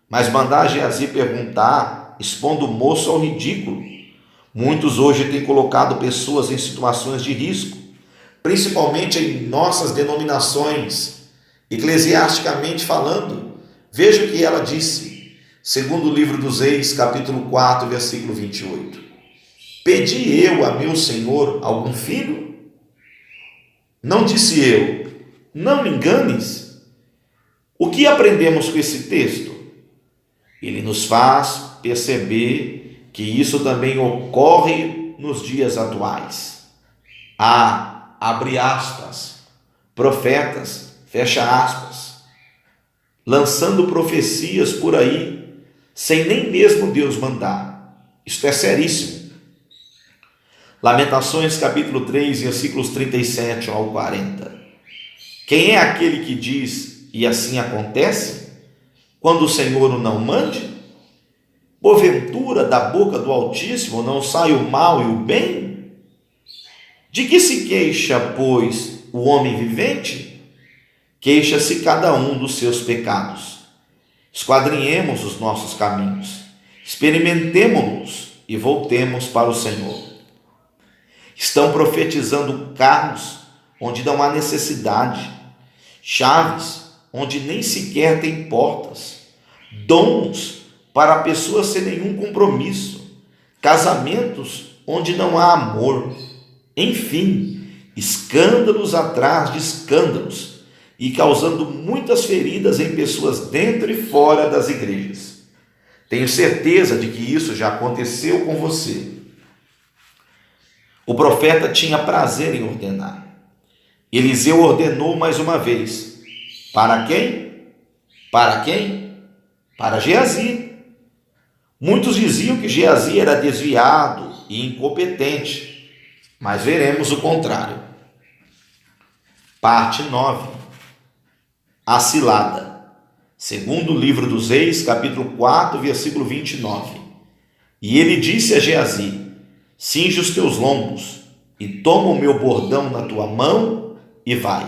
mas mandar Geazi perguntar, expondo o moço ao ridículo. Muitos hoje têm colocado pessoas em situações de risco, principalmente em nossas denominações, eclesiasticamente falando. Veja o que ela disse, segundo o livro dos Reis, capítulo 4, versículo 28. Pedi eu a meu Senhor algum filho? Não disse eu, não me enganes. O que aprendemos com esse texto? Ele nos faz perceber que isso também ocorre nos dias atuais. Há, abre aspas, profetas, fecha aspas, lançando profecias por aí, sem nem mesmo Deus mandar. Isto é seríssimo. Lamentações capítulo 3, versículos 37 ao 40. Quem é aquele que diz, e assim acontece, quando o Senhor o não mande? Porventura da boca do Altíssimo não sai o mal e o bem? De que se queixa, pois, o homem vivente? Queixa-se cada um dos seus pecados. Esquadrinhemos os nossos caminhos, experimentemo-los e voltemos para o Senhor. Estão profetizando carros onde não há necessidade, chaves onde nem sequer tem portas, dons para pessoas sem nenhum compromisso, casamentos onde não há amor, enfim, escândalos atrás de escândalos e causando muitas feridas em pessoas dentro e fora das igrejas. Tenho certeza de que isso já aconteceu com você. O profeta tinha prazer em ordenar. Eliseu ordenou mais uma vez. Para quem? Para quem? Para Geazi. Muitos diziam que Geazi era desviado e incompetente, mas veremos o contrário. Parte 9. A cilada. Segundo o livro dos Reis, capítulo 4, versículo 29. E ele disse a Geazi: cinge os teus lombos e toma o meu bordão na tua mão e vai.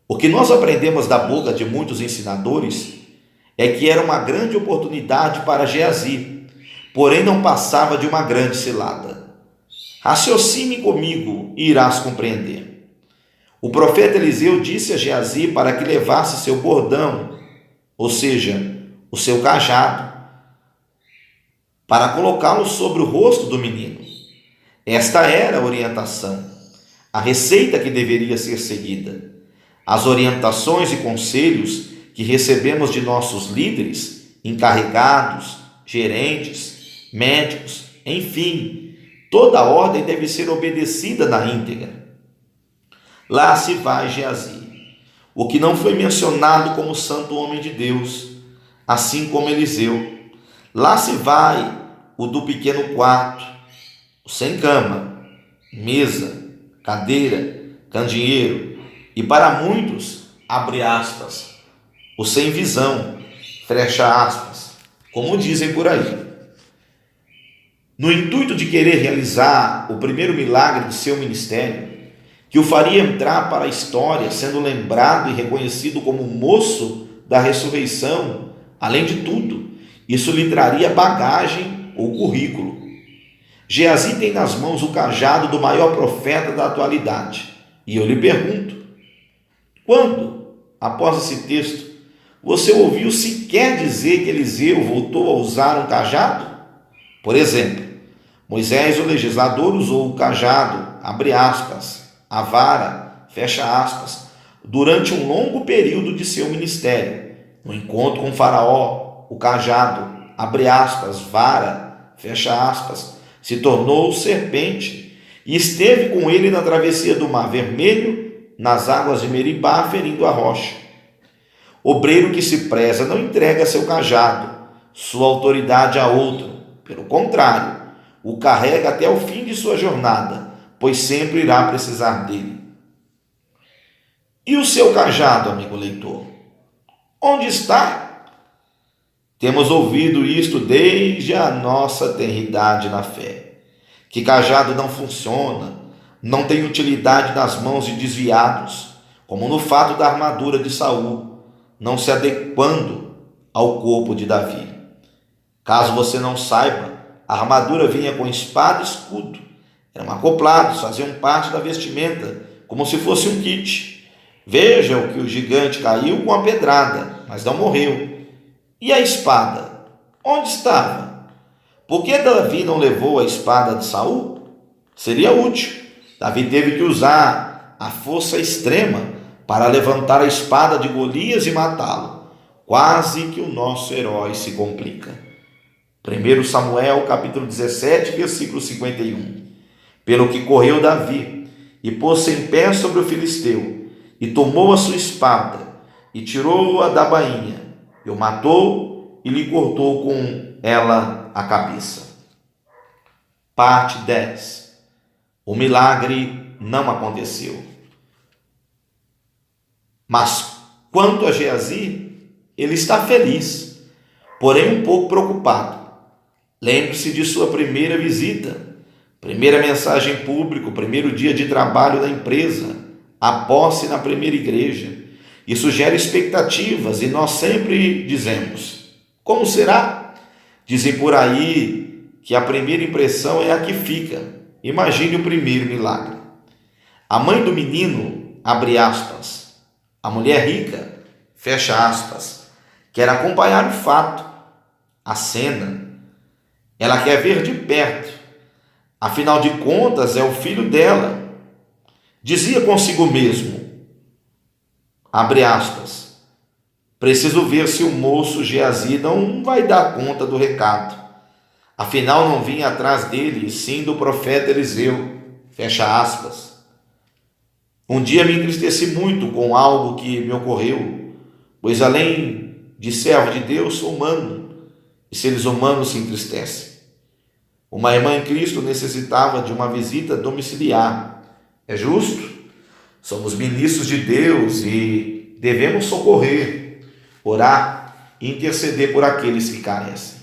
O que nós aprendemos da boca de muitos ensinadores é que era uma grande oportunidade para Geazi, porém não passava de uma grande cilada. Raciocine comigo e irás compreender. O profeta Eliseu disse a Geazi para que levasse seu bordão, ou seja, o seu cajado, para colocá-lo sobre o rosto do menino. Esta era a orientação, a receita que deveria ser seguida. As orientações e conselhos que recebemos de nossos líderes, encarregados, gerentes, médicos, enfim, toda a ordem deve ser obedecida na íntegra. Lá se vai Geazi, o que não foi mencionado como santo homem de Deus, assim como Eliseu. Lá se vai o do pequeno quarto, o sem cama, mesa, cadeira, candeeiro, e para muitos, abre aspas, o sem visão, fecha aspas, como dizem por aí. No intuito de querer realizar o primeiro milagre de seu ministério, que o faria entrar para a história, sendo lembrado e reconhecido como moço da ressurreição, além de tudo, isso lhe traria bagagem ou currículo. Geazi tem nas mãos o cajado do maior profeta da atualidade. E eu lhe pergunto, quando, após esse texto, você ouviu sequer dizer que Eliseu voltou a usar um cajado? Por exemplo, Moisés, o legislador, usou o cajado, abre aspas, a vara, fecha aspas, durante um longo período de seu ministério. No encontro com Faraó, o cajado, abre aspas, vara, fecha aspas, se tornou serpente e esteve com ele na travessia do Mar Vermelho, nas águas de Meribá, ferindo a rocha. Obreiro que se preza não entrega seu cajado, sua autoridade a outro. Pelo contrário, o carrega até o fim de sua jornada, pois sempre irá precisar dele. E o seu cajado, amigo leitor? Onde está? Temos ouvido isto desde a nossa tenridade na fé, que cajado não funciona, não tem utilidade nas mãos de desviados, como no fato da armadura de Saul, não se adequando ao corpo de Davi. Caso você não saiba, a armadura vinha com espada e escudo, eram acoplados, faziam parte da vestimenta, como se fosse um kit. Vejam que o gigante caiu com a pedrada, mas não morreu. E a espada? Onde estava? Por que Davi não levou a espada de Saul? Seria útil. Davi teve que usar a força extrema para levantar a espada de Golias e matá-lo. Quase que o nosso herói se complica. 1 Samuel, capítulo 17, versículo 51. Pelo que correu Davi, e pôs-se em pé sobre o filisteu, e tomou a sua espada, e tirou-a da bainha, e o matou, e lhe cortou com ela a cabeça. Parte 10. O milagre não aconteceu. Mas quanto a Geazi, ele está feliz, porém um pouco preocupado. Lembre-se de sua primeira visita, primeira mensagem pública, primeiro dia de trabalho da empresa, a posse na primeira igreja. Isso gera expectativas e nós sempre dizemos: como será? Dizem por aí que a primeira impressão é a que fica. Imagine o primeiro milagre. A mãe do menino, abre aspas, a mulher rica, fecha aspas, quer acompanhar o fato, a cena. Ela quer ver de perto. Afinal de contas, é o filho dela. Dizia consigo mesmo, abre aspas, preciso ver se o moço Geazi não vai dar conta do recado. Afinal, não vim atrás dele, sim do profeta Eliseu, fecha aspas. Um dia me entristeci muito com algo que me ocorreu, pois além de servo de Deus, sou humano, e seres humanos se entristecem. Uma irmã em Cristo necessitava de uma visita domiciliar. É justo? Somos ministros de Deus e devemos socorrer, orar e interceder por aqueles que carecem.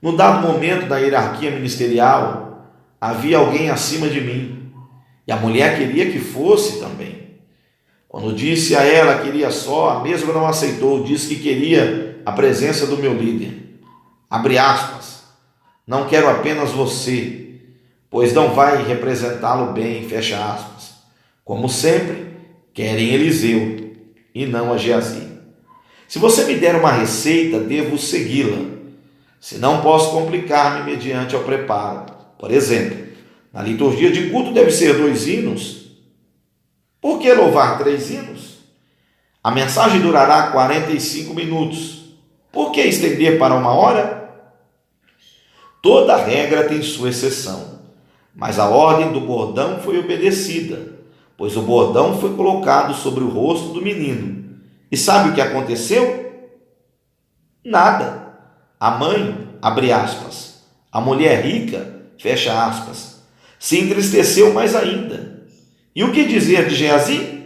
No dado momento da hierarquia ministerial, havia alguém acima de mim, e a mulher queria que fosse também. Quando disse a ela que iria só, a mesma não aceitou, disse que queria a presença do meu líder. Abre aspas, não quero apenas você, pois não vai representá-lo bem, fecha aspas. Como sempre, querem Eliseu e não a Geazi. Se você me der uma receita, devo segui-la. Senão posso complicar-me mediante ao preparo. Por exemplo, na liturgia de culto deve ser 2 hinos. Por que louvar 3 hinos? A mensagem durará 45 minutos. Por que estender para 1 hora? Toda regra tem sua exceção, mas a ordem do bordão foi obedecida, pois o bordão foi colocado sobre o rosto do menino. E sabe o que aconteceu? Nada. A mãe, abre aspas, a mulher rica, fecha aspas, se entristeceu mais ainda. E o que dizer de Geazi?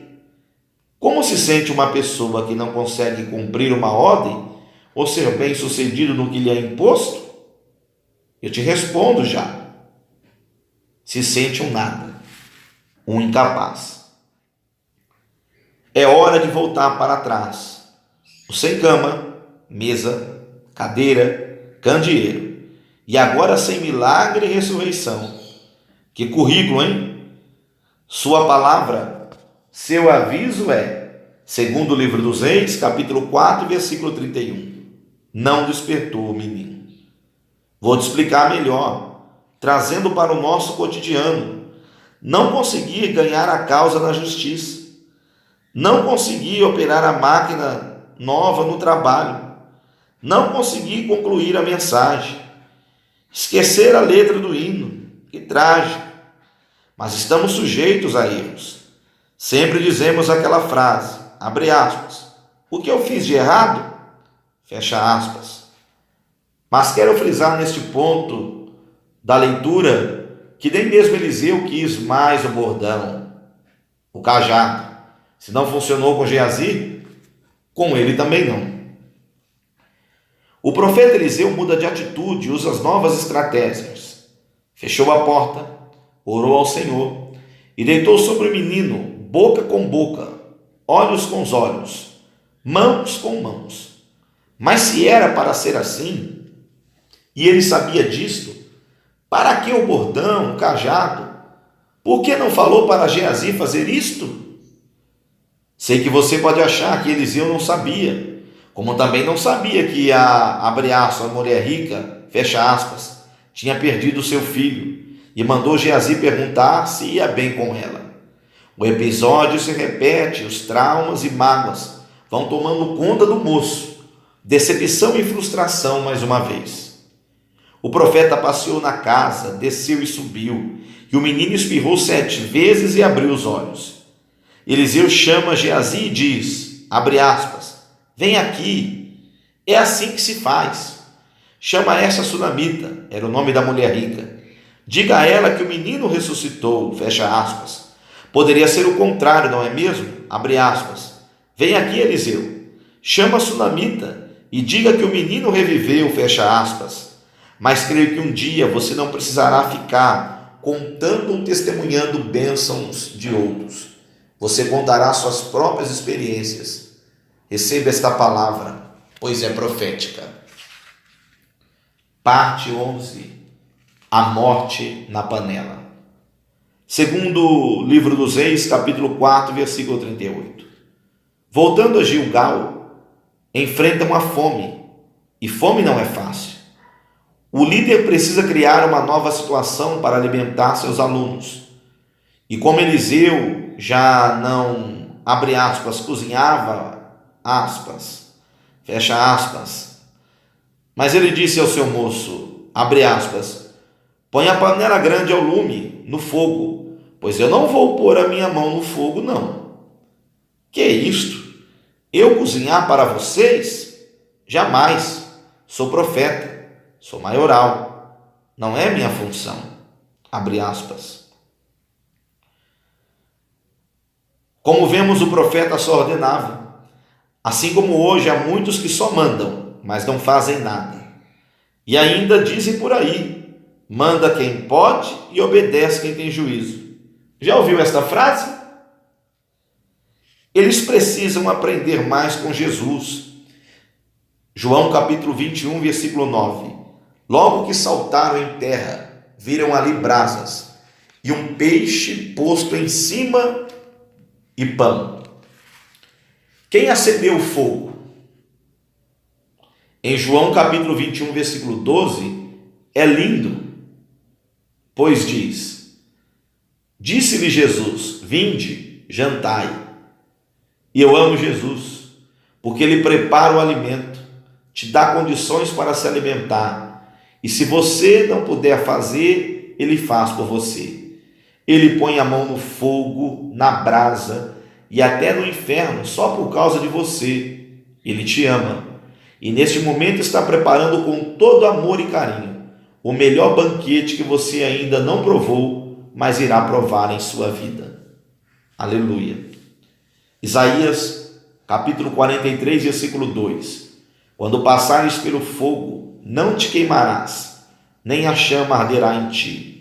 Como se sente uma pessoa que não consegue cumprir uma ordem ou ser bem-sucedido no que lhe é imposto? Eu te respondo já. Se sente um nada, um incapaz. É hora de voltar para trás. O sem cama, mesa, cadeira, candeeiro. E agora sem milagre e ressurreição. Que currículo, hein? Sua palavra, seu aviso é, segundo o livro dos Reis, capítulo 4, versículo 31. Não despertou o menino. Vou te explicar melhor, trazendo para o nosso cotidiano. Não consegui ganhar a causa na justiça. Não consegui operar a máquina nova no trabalho. Não consegui concluir a mensagem. Esquecer a letra do hino. Que trágico. Mas estamos sujeitos a erros. Sempre dizemos aquela frase, abre aspas, o que eu fiz de errado? Fecha aspas. Mas quero frisar neste ponto da leitura que nem mesmo Eliseu quis mais o bordão, o cajado. Se não funcionou com Geazi, com ele também não. O profeta Eliseu muda de atitude e usa as novas estratégias. Fechou a porta, orou ao Senhor e deitou sobre o menino, boca com boca, olhos com os olhos, mãos com mãos. Mas se era para ser assim, e ele sabia disto, para que o bordão, o cajado? Por que não falou para Geazi fazer isto? Sei que você pode achar que Eliseu não sabia, como também não sabia que a mulher rica, tinha perdido seu filho, e mandou Geazi perguntar se ia bem com ela. O episódio se repete, os traumas e mágoas vão tomando conta do moço, decepção e frustração mais uma vez. O profeta passeou na casa, desceu e subiu, e o menino espirrou 7 vezes e abriu os olhos. Eliseu chama Geazi e diz, vem aqui, é assim que se faz. Chama essa sunamita, era o nome da mulher rica. Diga a ela que o menino ressuscitou, Poderia ser o contrário, não é mesmo? Vem aqui, Eliseu, chama a sunamita e diga que o menino reviveu, Mas creio que um dia você não precisará ficar contando ou testemunhando bênçãos de outros. Você contará suas próprias experiências. Receba esta palavra, pois é profética. Parte 11. A morte na panela. Segundo livro dos Reis, capítulo 4, versículo 38. Voltando a Gilgal, enfrentam a fome, e fome não é fácil. O líder precisa criar uma nova situação para alimentar seus alunos. E como Eliseu já não, cozinhava, mas ele disse ao seu moço, põe a panela grande ao lume, no fogo, pois eu não vou pôr a minha mão no fogo, não. Que é isto? Eu cozinhar para vocês? Jamais. Sou profeta, sou maioral, não é minha função. Como vemos, o profeta só ordenava. Assim como hoje há muitos que só mandam, mas não fazem nada. E ainda dizem por aí, manda quem pode e obedece quem tem juízo. Já ouviu esta frase? Eles precisam aprender mais com Jesus. João capítulo 21, versículo 9. Logo que saltaram em terra, viram ali brasas e um peixe posto em cima e pão. Quem acendeu o fogo? Em João capítulo 21, versículo 12, é lindo, pois diz, disse-lhe Jesus, vinde, jantai. E eu amo Jesus, porque ele prepara o alimento, te dá condições para se alimentar, e se você não puder fazer, ele faz por você. Ele põe a mão no fogo, na brasa e até no inferno só por causa de você. Ele te ama e neste momento está preparando com todo amor e carinho o melhor banquete que você ainda não provou, mas irá provar em sua vida. Aleluia. Isaías capítulo 43, versículo 2. Quando passares pelo fogo, não te queimarás, nem a chama arderá em ti.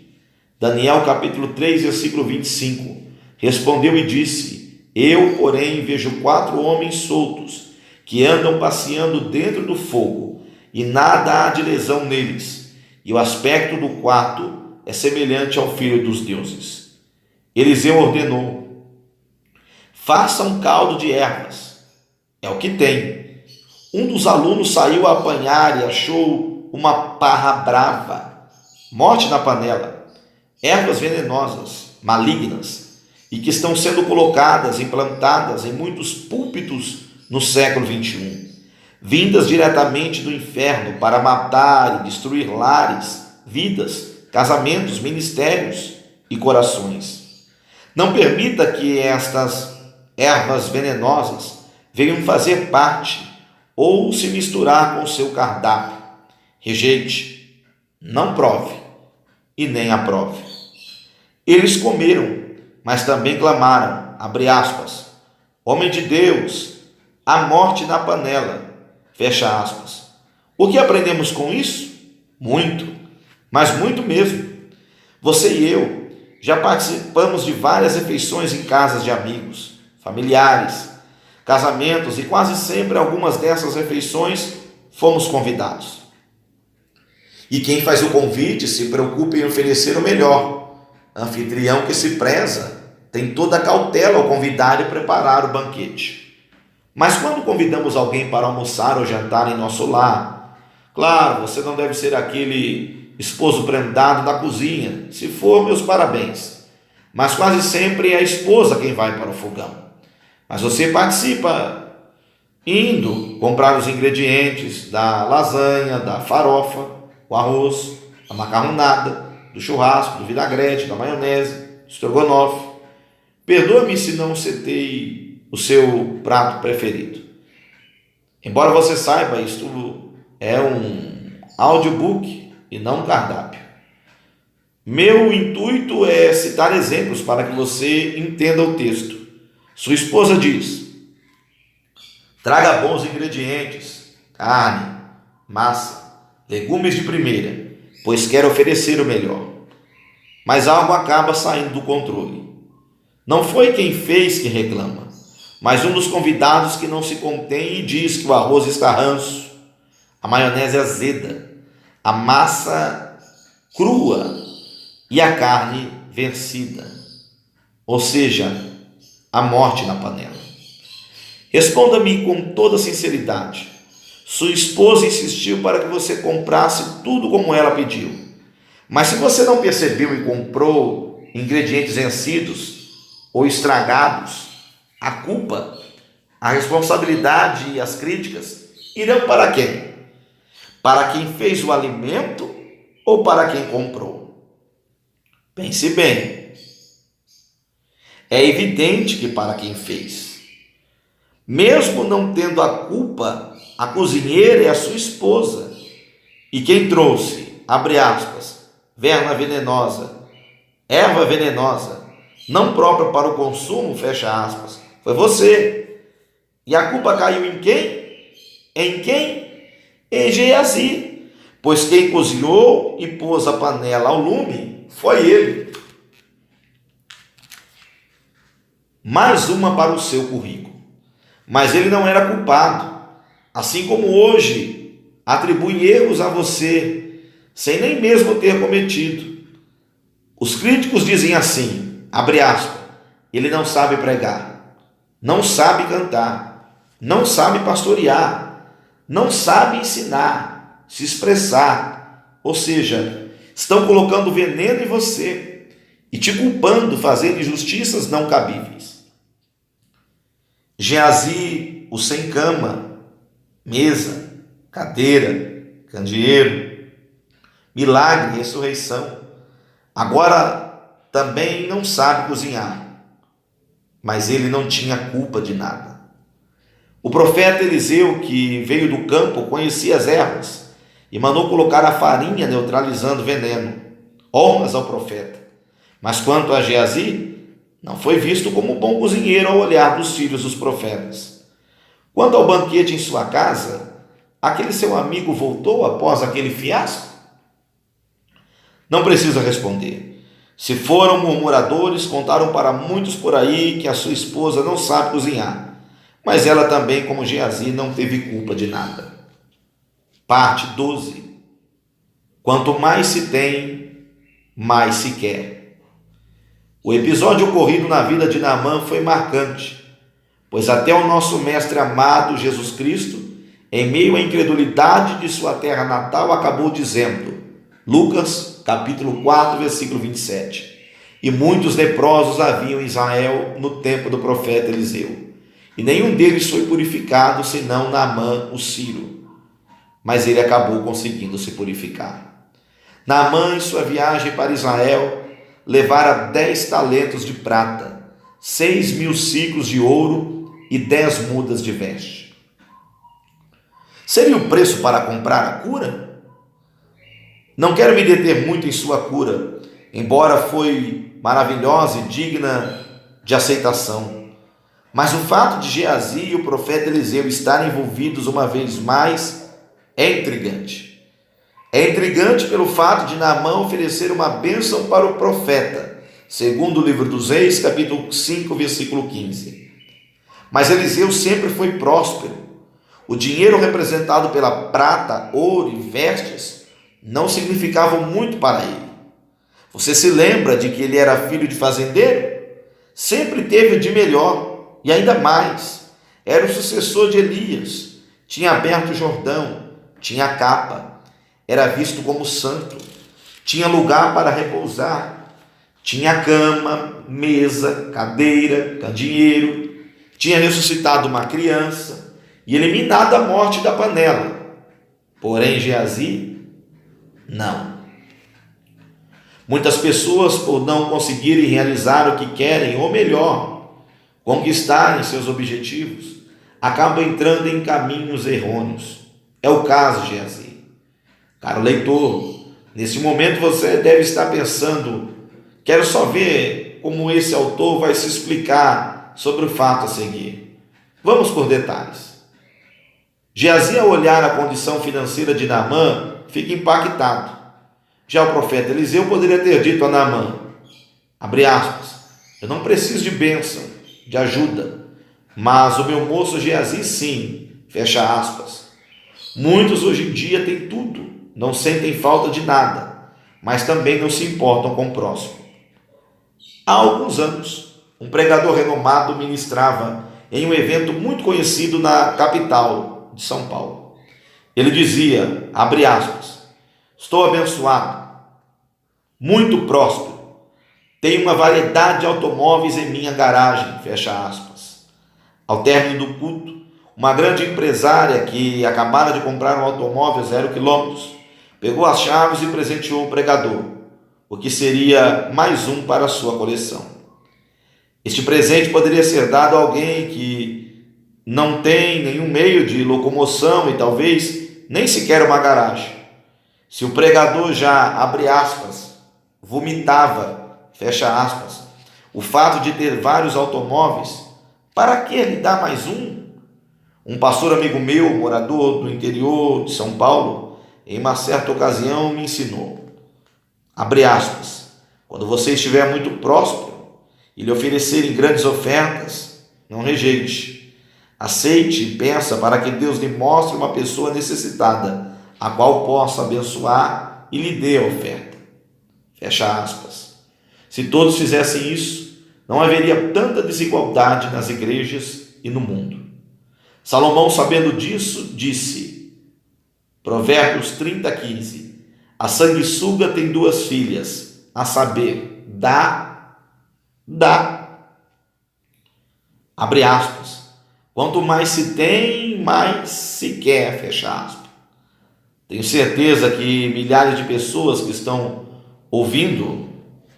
Daniel capítulo 3, versículo 25, respondeu e disse, eu, porém, vejo 4 homens soltos, que andam passeando dentro do fogo, e nada há de lesão neles, e o aspecto do quarto é semelhante ao filho dos deuses. Eliseu ordenou, faça um caldo de ervas, é o que tem. Um dos alunos saiu a apanhar e achou uma parra brava, morte na panela, ervas venenosas, malignas, e que estão sendo colocadas, implantadas em muitos púlpitos no século XXI, vindas diretamente do inferno para matar e destruir lares, vidas, casamentos, ministérios e corações. Não permita que estas ervas venenosas venham fazer parte ou se misturar com o seu cardápio. Rejeite, não prove e nem aprove. Eles comeram, mas também clamaram, Homem de Deus, a morte na panela. Fecha aspas. O que aprendemos com isso? Muito, mas muito mesmo. Você e eu já participamos de várias refeições em casas de amigos, familiares, casamentos, e quase sempre algumas dessas refeições fomos convidados. E quem faz o convite se preocupa em oferecer o melhor. Anfitrião que se preza tem toda a cautela ao convidar e preparar o banquete. Mas quando convidamos alguém para almoçar ou jantar em nosso lar, claro, você não deve ser aquele esposo prendado na cozinha. Se for, meus parabéns. Mas quase sempre é a esposa quem vai para o fogão. Mas você participa indo comprar os ingredientes da lasanha, da farofa, o arroz, a macarronada, do churrasco, do vinagrete, da maionese, do estrogonofe. Perdoa-me se não citei o seu prato preferido. Embora você saiba, isto é um audiobook e não um cardápio. Meu intuito é citar exemplos para que você entenda o texto. Sua esposa diz: traga bons ingredientes, carne, massa, legumes de primeira, pois quero oferecer o melhor. Mas algo acaba saindo do controle. Não foi quem fez que reclama, mas um dos convidados que não se contém e diz que o arroz está ranço, a maionese azeda, a massa crua e a carne vencida. Ou seja, a morte na panela. Responda-me com toda sinceridade. Sua esposa insistiu para que você comprasse tudo como ela pediu. Mas se você não percebeu e comprou ingredientes vencidos ou estragados, a culpa, a responsabilidade e as críticas irão para quem? Para quem fez o alimento ou para quem comprou? Pense bem. É evidente que para quem fez. Mesmo não tendo a culpa, a cozinheira é a sua esposa. E quem trouxe, abre aspas, erva venenosa, não própria para o consumo, fecha aspas, foi você. E a culpa caiu em quem? Em quem? Em Geazi, pois quem cozinhou e pôs a panela ao lume foi ele. Mais uma para o seu currículo. Mas ele não era culpado, assim como hoje atribui erros a você, sem nem mesmo ter cometido. Os críticos dizem assim, abre aspas, ele não sabe pregar, não sabe cantar, não sabe pastorear, não sabe ensinar, se expressar. Ou seja, estão colocando veneno em você e te culpando, fazendo injustiças não cabíveis. Geazi, o sem cama, mesa, cadeira, candeeiro, milagre, ressurreição. Agora também não sabe cozinhar, mas ele não tinha culpa de nada. O profeta Eliseu, que veio do campo, conhecia as ervas e mandou colocar a farinha neutralizando o veneno. Honras ao profeta. Mas quanto a Geazi, não foi visto como bom cozinheiro ao olhar dos filhos dos profetas. Quanto ao banquete em sua casa, aquele seu amigo voltou após aquele fiasco? Não precisa responder. Se foram murmuradores, contaram para muitos por aí que a sua esposa não sabe cozinhar, mas ela também, como Geazi, não teve culpa de nada. Parte 12. Quanto mais se tem, mais se quer. O episódio ocorrido na vida de Naamã foi marcante, pois até o nosso mestre amado Jesus Cristo, em meio à incredulidade de sua terra natal, acabou dizendo, Lucas capítulo 4, versículo 27, e muitos leprosos haviam em Israel no tempo do profeta Eliseu, e nenhum deles foi purificado, senão Naamã, o sírio, mas ele acabou conseguindo se purificar. Naamã, em sua viagem para Israel, levara 10 talentos de prata, 6.000 ciclos de ouro e 10 mudas de veste. Seria o preço para comprar a cura? Não quero me deter muito em sua cura, embora foi maravilhosa e digna de aceitação. Mas o fato de Geazi e o profeta Eliseu estarem envolvidos uma vez mais é intrigante. É intrigante pelo fato de Naamã oferecer uma bênção para o profeta, segundo o livro dos Reis, capítulo 5, versículo 15. Mas Eliseu sempre foi próspero. O dinheiro representado pela prata, ouro e vestes não significavam muito para ele. Você se lembra de que ele era filho de fazendeiro? Sempre teve de melhor, e ainda mais. Era o sucessor de Elias, tinha aberto o Jordão, tinha capa, era visto como santo, tinha lugar para repousar, tinha cama, mesa, cadeira, candeeiro, tinha ressuscitado uma criança e eliminado a morte da panela. Porém, Geazi, não. Muitas pessoas, por não conseguirem realizar o que querem, ou melhor, conquistarem seus objetivos, acabam entrando em caminhos errôneos. É o caso de Geazi. Caro leitor, nesse momento você deve estar pensando: quero só ver como esse autor vai se explicar sobre o fato a seguir. Vamos por detalhes. Geazi, ao olhar a condição financeira de Naamã, fica impactado. Já o profeta Eliseu poderia ter dito a Naamã, abre aspas, eu não preciso de bênção, de ajuda, mas o meu moço Geazi sim, fecha aspas. Muitos hoje em dia têm tudo, não sentem falta de nada, mas também não se importam com o próximo. Há alguns anos, um pregador renomado ministrava em um evento muito conhecido na capital de São Paulo. Ele dizia, abre aspas, estou abençoado, muito próspero, tenho uma variedade de automóveis em minha garagem, fecha aspas. Ao término do culto, uma grande empresária que acabara de comprar um automóvel 0 quilômetros, pegou as chaves e presenteou o pregador, o que seria mais um para a sua coleção. Este presente poderia ser dado a alguém que não tem nenhum meio de locomoção e talvez nem sequer uma garagem. Se o pregador já, abre aspas, vomitava, fecha aspas, o fato de ter vários automóveis, para que lhe dar mais um? Um pastor amigo meu, morador do interior de São Paulo, em uma certa ocasião me ensinou, abre aspas, quando você estiver muito próspero e lhe oferecerem grandes ofertas, não rejeite, aceite e peça para que Deus lhe mostre uma pessoa necessitada, a qual possa abençoar e lhe dê a oferta. Fecha aspas. Se todos fizessem isso, não haveria tanta desigualdade nas igrejas e no mundo. Salomão, sabendo disso, disse, Provérbios 30:15, a sanguessuga tem 2 filhas, a saber, dá, abre aspas, quanto mais se tem, mais se quer, fecha aspas. Tenho certeza que milhares de pessoas que estão ouvindo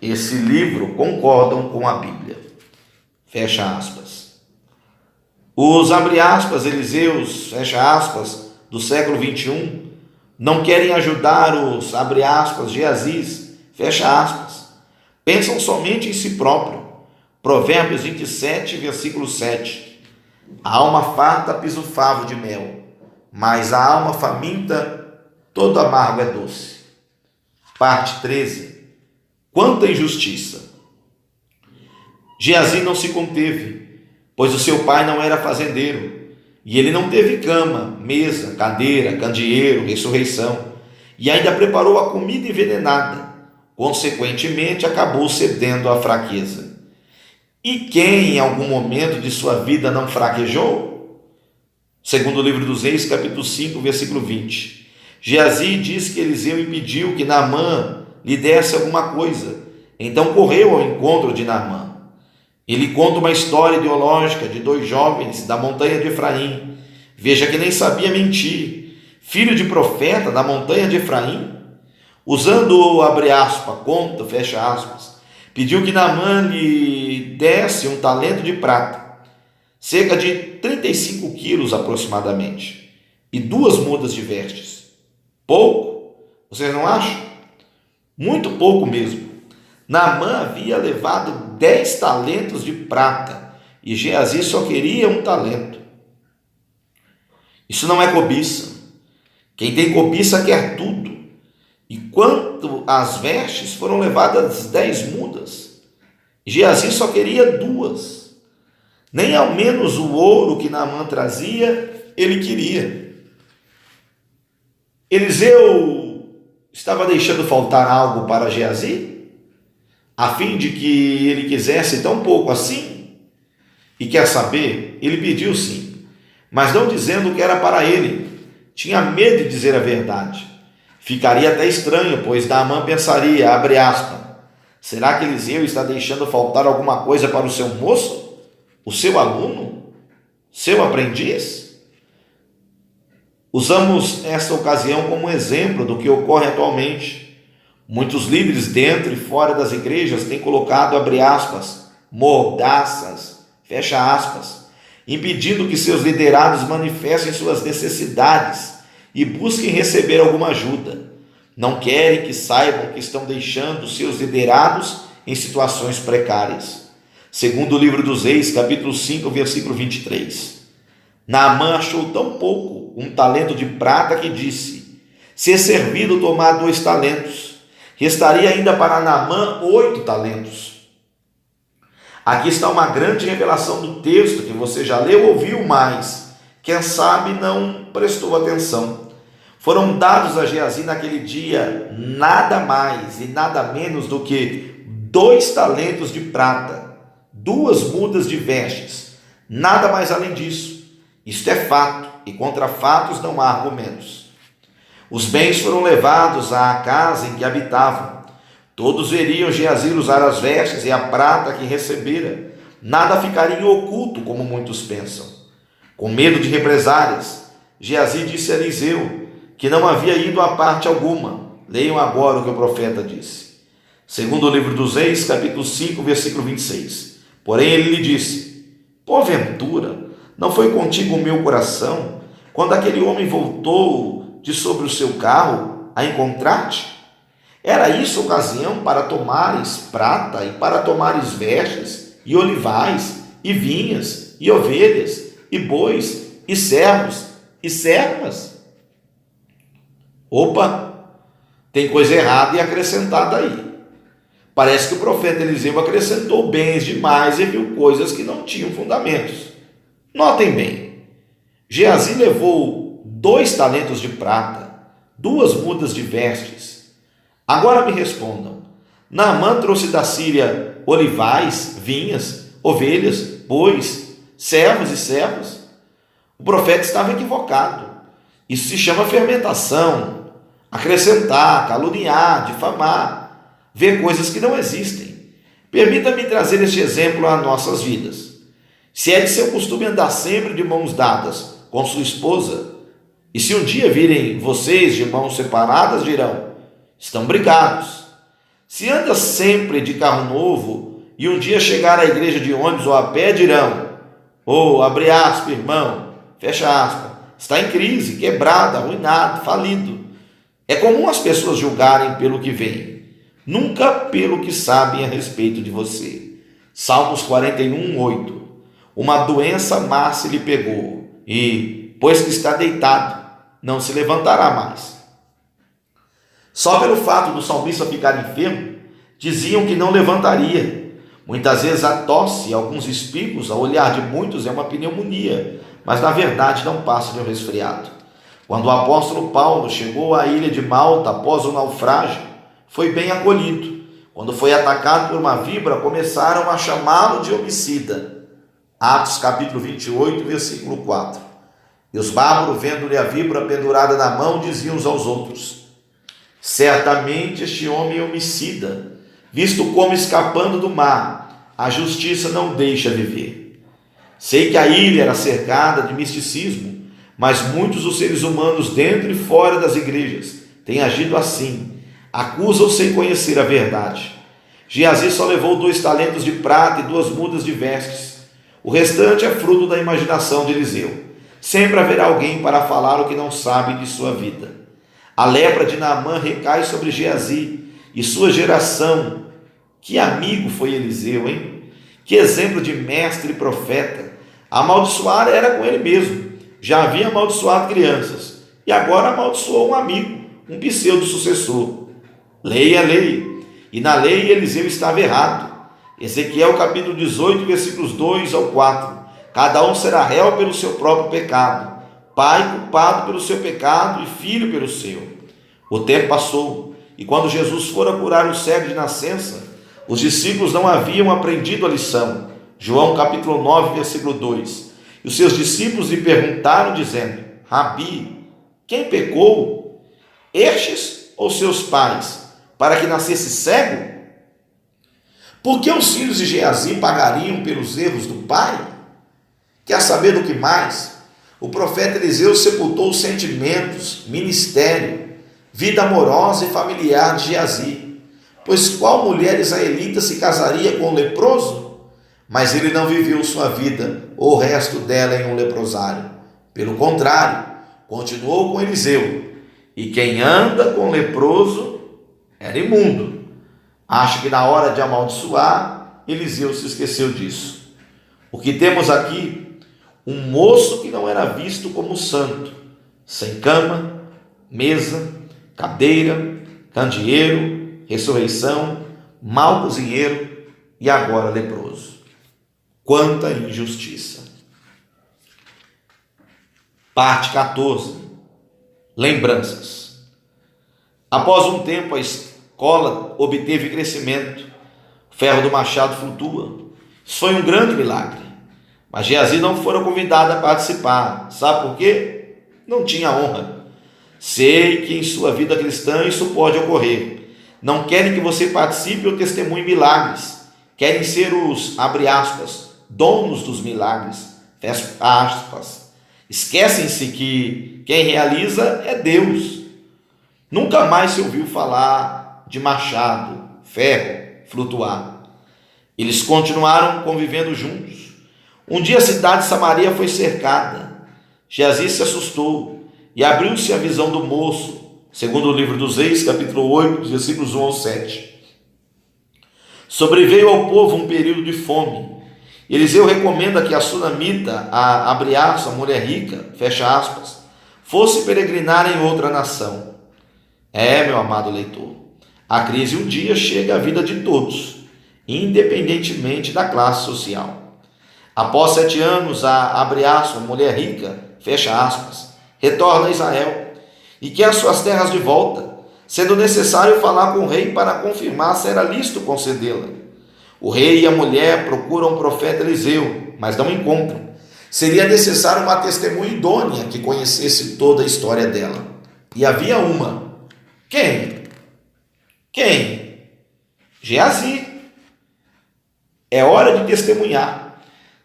esse livro concordam com a Bíblia. Fecha aspas. Os, abre aspas, Eliseus, fecha aspas, do século 21, não querem ajudar os, abre aspas, Geazis, fecha aspas. Pensam somente em si próprio. Provérbios 27, versículo 7. A alma farta pisa o favo de mel, mas a alma faminta todo amargo é doce. Parte 13. Quanta injustiça! Geazi não se conteve, pois o seu pai não era fazendeiro, e ele não teve cama, mesa, cadeira, candeeiro, ressurreição, e ainda preparou a comida envenenada. Consequentemente, acabou cedendo à fraqueza. E quem em algum momento de sua vida não fraquejou? Segundo o livro dos Reis, capítulo 5, versículo 20. Geazi diz que Eliseu impediu que Naamã lhe desse alguma coisa, então correu ao encontro de Naamã. Ele conta uma história ideológica de 2 jovens da montanha de Efraim, veja que nem sabia mentir, filho de profeta da montanha de Efraim, usando, abre aspas, conta, fecha aspas, pediu que Naamã lhe desse um talento de prata, cerca de 35 quilos aproximadamente, e 2 mudas de vestes. Pouco? Vocês não acham? Muito pouco mesmo. Naamã havia levado 10 talentos de prata e Geazi só queria um talento. Isso não é cobiça. Quem tem cobiça quer tudo. E quanto às vestes, foram levadas 10 mudas. Geazi só queria 2. Nem ao menos o ouro que Naamã trazia, ele queria. Eliseu estava deixando faltar algo para Geazi, a fim de que ele quisesse tão pouco assim? E quer saber? Ele pediu sim, mas não dizendo que era para ele. Tinha medo de dizer a verdade. Ficaria até estranho, pois Naamã pensaria, abre aspas, será que Eliseu está deixando faltar alguma coisa para o seu moço? O seu aluno? Seu aprendiz? Usamos esta ocasião como exemplo do que ocorre atualmente. Muitos líderes dentro e fora das igrejas têm colocado, abre aspas, mordaças, fecha aspas, impedindo que seus liderados manifestem suas necessidades e busquem receber alguma ajuda. Não querem que saibam que estão deixando seus liderados em situações precárias. Segundo o livro dos Reis, capítulo 5, versículo 23. Naamã achou tão pouco um talento de prata que disse, se servido tomar 2 talentos, restaria ainda para Naamã 8 talentos. Aqui está uma grande revelação do texto que você já leu ou ouviu, mas quem sabe não prestou atenção. Foram dados a Geazi naquele dia nada mais e nada menos do que 2 talentos de prata, 2 mudas de vestes, nada mais além disso. Isto é fato, e contra fatos não há argumentos. Os bens foram levados à casa em que habitavam. Todos veriam Geazi usar as vestes e a prata que recebera. Nada ficaria oculto, como muitos pensam. Com medo de represálias, Geazi disse a Eliseu que não havia ido a parte alguma. Leiam agora o que o profeta disse. Segundo o livro dos Reis, capítulo 5, versículo 26. Porém ele lhe disse, porventura, não foi contigo o meu coração, quando aquele homem voltou de sobre o seu carro a encontrar-te? Era isso ocasião para tomares prata e para tomares vestes, e olivais, e vinhas, e ovelhas, e bois, e servos, e servas? Opa, tem coisa errada e acrescentada aí. Parece que o profeta Eliseu acrescentou bens demais e viu coisas que não tinham fundamentos. Notem bem, Geazi levou 2 talentos de prata, 2 mudas de vestes. Agora me respondam, Naamã trouxe da Síria olivais, vinhas, ovelhas, bois, servos e servas? O profeta estava equivocado. Isso se chama fermentação, acrescentar, caluniar, difamar, ver coisas que não existem. Permita-me trazer este exemplo às nossas vidas. Se é de seu costume andar sempre de mãos dadas com sua esposa, e se um dia virem vocês de mãos separadas, dirão, estão brigados. Se anda sempre de carro novo, e um dia chegar à igreja de ônibus ou a pé, dirão, abre aspas, irmão, fecha aspas, está em crise, quebrado, arruinado, falido. É comum as pessoas julgarem pelo que veem, nunca pelo que sabem a respeito de você. Salmos 41, 8. Uma doença má se lhe pegou, e, pois que está deitado, não se levantará mais. Só pelo fato do salmista ficar enfermo, diziam que não levantaria. Muitas vezes a tosse e alguns espirros, ao olhar de muitos, é uma pneumonia, mas na verdade não passa de um resfriado. Quando o apóstolo Paulo chegou à ilha de Malta após o naufrágio, foi bem acolhido. Quando foi atacado por uma víbora, começaram a chamá-lo de homicida. Atos capítulo 28, versículo 4. E os bárbaros, vendo-lhe a víbora pendurada na mão, diziam uns aos outros, certamente este homem é homicida, visto como escapando do mar, a justiça não deixa viver. Sei que a ilha era cercada de misticismo, mas muitos dos seres humanos dentro e fora das igrejas têm agido assim, acusam sem conhecer a verdade. Geazi só levou 2 talentos de prata e 2 mudas de vestes. O restante é fruto da imaginação de Eliseu. Sempre haverá alguém para falar o que não sabe de sua vida. A lepra de Naamã recai sobre Geazi e sua geração. Que amigo foi Eliseu, hein? Que exemplo de mestre e profeta! Amaldiçoar era com ele mesmo. Já havia amaldiçoado crianças e agora amaldiçoou um amigo, um pseudo-sucessor. Leia, leia. E na lei Eliseu estava errado. Ezequiel capítulo 18, versículos 2 ao 4. Cada um será réu pelo seu próprio pecado, pai culpado pelo seu pecado e filho pelo seu. O tempo passou, e quando Jesus fora curar o cego de nascença, os discípulos não haviam aprendido a lição. João capítulo 9, versículo 2. E os seus discípulos lhe perguntaram, dizendo: Rabi, quem pecou? Estes ou seus pais, para que nascesse cego? Por que os filhos de Geazi pagariam pelos erros do pai? Quer saber do que mais? O profeta Eliseu sepultou os sentimentos, ministério, vida amorosa e familiar de Geazi. Pois qual mulher israelita se casaria com um leproso? Mas ele não viveu sua vida, ou o resto dela, em um leprosário. Pelo contrário, continuou com Eliseu. E quem anda com leproso era imundo. Acho que na hora de amaldiçoar, Eliseu se esqueceu disso. O que temos aqui? Um moço que não era visto como santo, sem cama, mesa, cadeira, candeeiro, ressurreição, mau cozinheiro e agora leproso. Quanta injustiça! Parte 14. Lembranças. Após um tempo, a escola obteve crescimento. O ferro do machado flutua. Isso foi um grande milagre. Mas Geazi não fora convidado a participar. Sabe por quê? Não tinha honra. Sei que em sua vida cristã isso pode ocorrer. Não querem que você participe ou testemunhe milagres. Querem ser os, abre aspas, donos dos milagres, fecha aspas. Esquecem-se que quem realiza é Deus. Nunca mais se ouviu falar de machado, ferro, flutuar. Eles continuaram convivendo juntos. Um dia a cidade de Samaria foi cercada. Geazi se assustou e abriu-se a visão do moço, segundo o livro dos Reis, capítulo 8, versículos 1 ao 7. Sobreveio ao povo um período de fome. Eliseu recomenda que a sunamita, a mulher rica, fecha aspas, fosse peregrinar em outra nação. Meu amado leitor, a crise um dia chega à vida de todos, independentemente da classe social. Após 7 anos, a mulher rica, fecha aspas, retorna a Israel e quer as suas terras de volta, sendo necessário falar com o rei para confirmar se era lícito concedê-la. O rei e a mulher procuram o profeta Eliseu, mas não encontram. Seria necessário uma testemunha idônea que conhecesse toda a história dela. E havia uma. Quem? Geazi. É hora de testemunhar.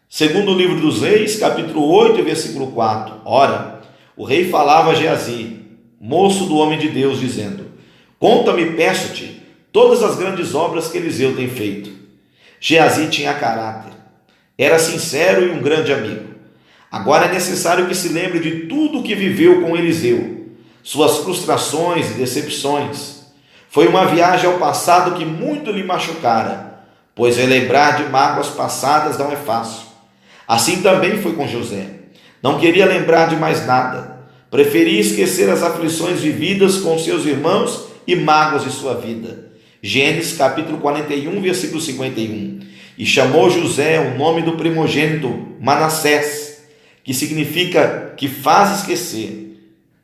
Segundo o livro dos Reis, capítulo 8, versículo 4. Ora, o rei falava a Geazi, moço do homem de Deus, dizendo: Conta-me, peço-te, todas as grandes obras que Eliseu tem feito. Geazi tinha caráter, era sincero e um grande amigo. Agora é necessário que se lembre de tudo o que viveu com Eliseu, suas frustrações e decepções. Foi uma viagem ao passado que muito lhe machucara, pois relembrar de mágoas passadas não é fácil. Assim também foi com José. Não queria lembrar de mais nada. Preferia esquecer as aflições vividas com seus irmãos e mágoas de sua vida. Gênesis capítulo 41, versículo 51. E chamou José o nome do primogênito Manassés, que significa que faz esquecer,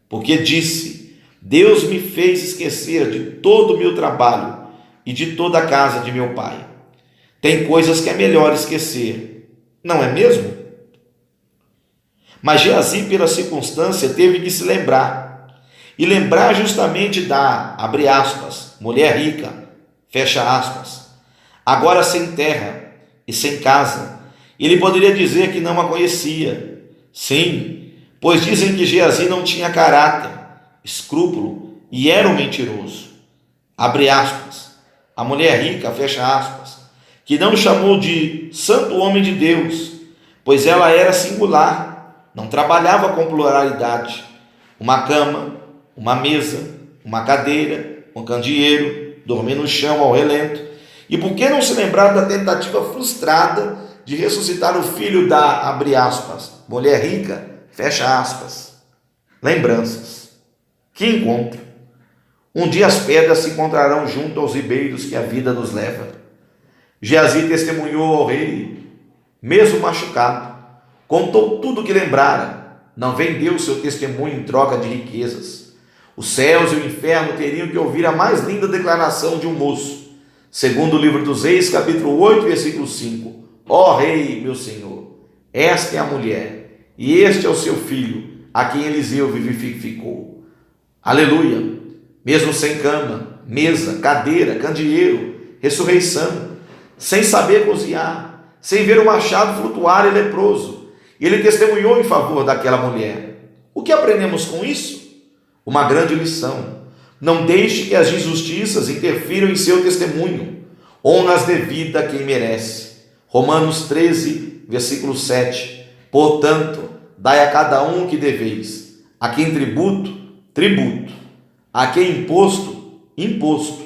porque disse: Deus me fez esquecer de todo o meu trabalho e de toda a casa de meu pai. Tem coisas que é melhor esquecer, não é mesmo? Mas Geazi, pela circunstância, teve que se lembrar. E lembrar justamente da, abre aspas, mulher rica, fecha aspas, agora sem terra e sem casa. Ele poderia dizer que não a conhecia. Sim, pois dizem que Geazi não tinha caráter, escrúpulo e era um mentiroso. Abre aspas, a mulher rica, fecha aspas, que não chamou de santo homem de Deus, pois ela era singular, não trabalhava com pluralidade. Uma cama, uma mesa, uma cadeira, um candeeiro, dormir no chão ao relento, E por que não se lembrar da tentativa frustrada de ressuscitar o filho da, abre aspas, mulher rica, fecha aspas. Lembranças. Que encontro. Um dia as pedras se encontrarão junto aos ribeiros que a vida nos leva. Geazi testemunhou ao rei, mesmo machucado, contou tudo o que lembrara, não vendeu seu testemunho em troca de riquezas. Os céus e o inferno teriam que ouvir a mais linda declaração de um moço, segundo o livro dos Reis, capítulo 8, versículo 5. Ó rei, meu senhor, esta é a mulher, e este é o seu filho, a quem Eliseu vivificou. Aleluia! Mesmo sem cama, mesa, cadeira, candeeiro, ressurreição, sem saber cozinhar, sem ver o machado flutuar e leproso, ele testemunhou em favor daquela mulher. O que aprendemos com isso? Uma grande lição. Não deixe que as injustiças interfiram em seu testemunho. Honra-as devida a quem merece. Romanos 13, versículo 7. Portanto, dai a cada um o que deveis. A quem tributo, tributo. A quem imposto, imposto.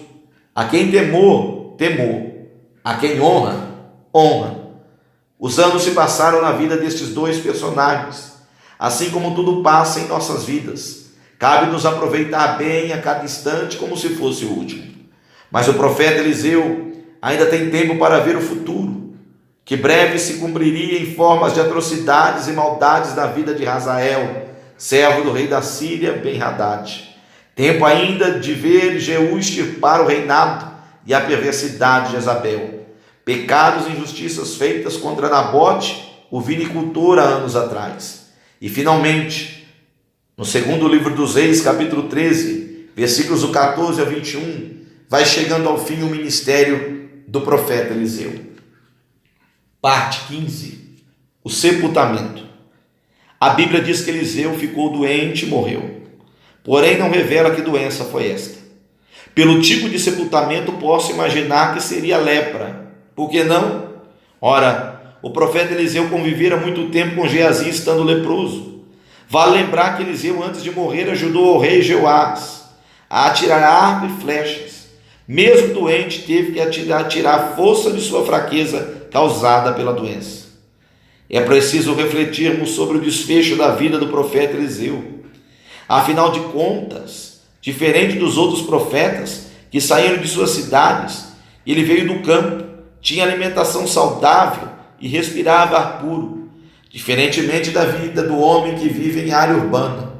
A quem temor, temor. A quem honra, honra. Os anos se passaram na vida destes dois personagens, assim como tudo passa em nossas vidas. Cabe nos aproveitar bem a cada instante como se fosse o último. Mas o profeta Eliseu ainda tem tempo para ver o futuro, que breve se cumpriria em formas de atrocidades e maldades na vida de Hazael, servo do rei da Síria, Ben-Hadad. Tempo ainda de ver Jeú extirpar o reinado e a perversidade de Jezabel. Pecados e injustiças feitas contra Nabote, o vinicultor, há anos atrás. E finalmente, no segundo livro dos Reis, capítulo 13, versículos do 14 ao 21, vai chegando ao fim o ministério do profeta Eliseu. Parte 15. O sepultamento. A Bíblia diz que Eliseu ficou doente e morreu. Porém, não revela que doença foi esta. Pelo tipo de sepultamento, posso imaginar que seria lepra. Por que não? Ora, o profeta Eliseu convivera muito tempo com Geazi estando leproso. Vale lembrar que Eliseu, antes de morrer, ajudou o rei Jeoás a atirar arco e flechas. Mesmo doente, teve que atirar a força de sua fraqueza causada pela doença. É preciso refletirmos sobre o desfecho da vida do profeta Eliseu. Afinal de contas, diferente dos outros profetas que saíram de suas cidades, ele veio do campo, tinha alimentação saudável e respirava ar puro, diferentemente da vida do homem que vive em área urbana,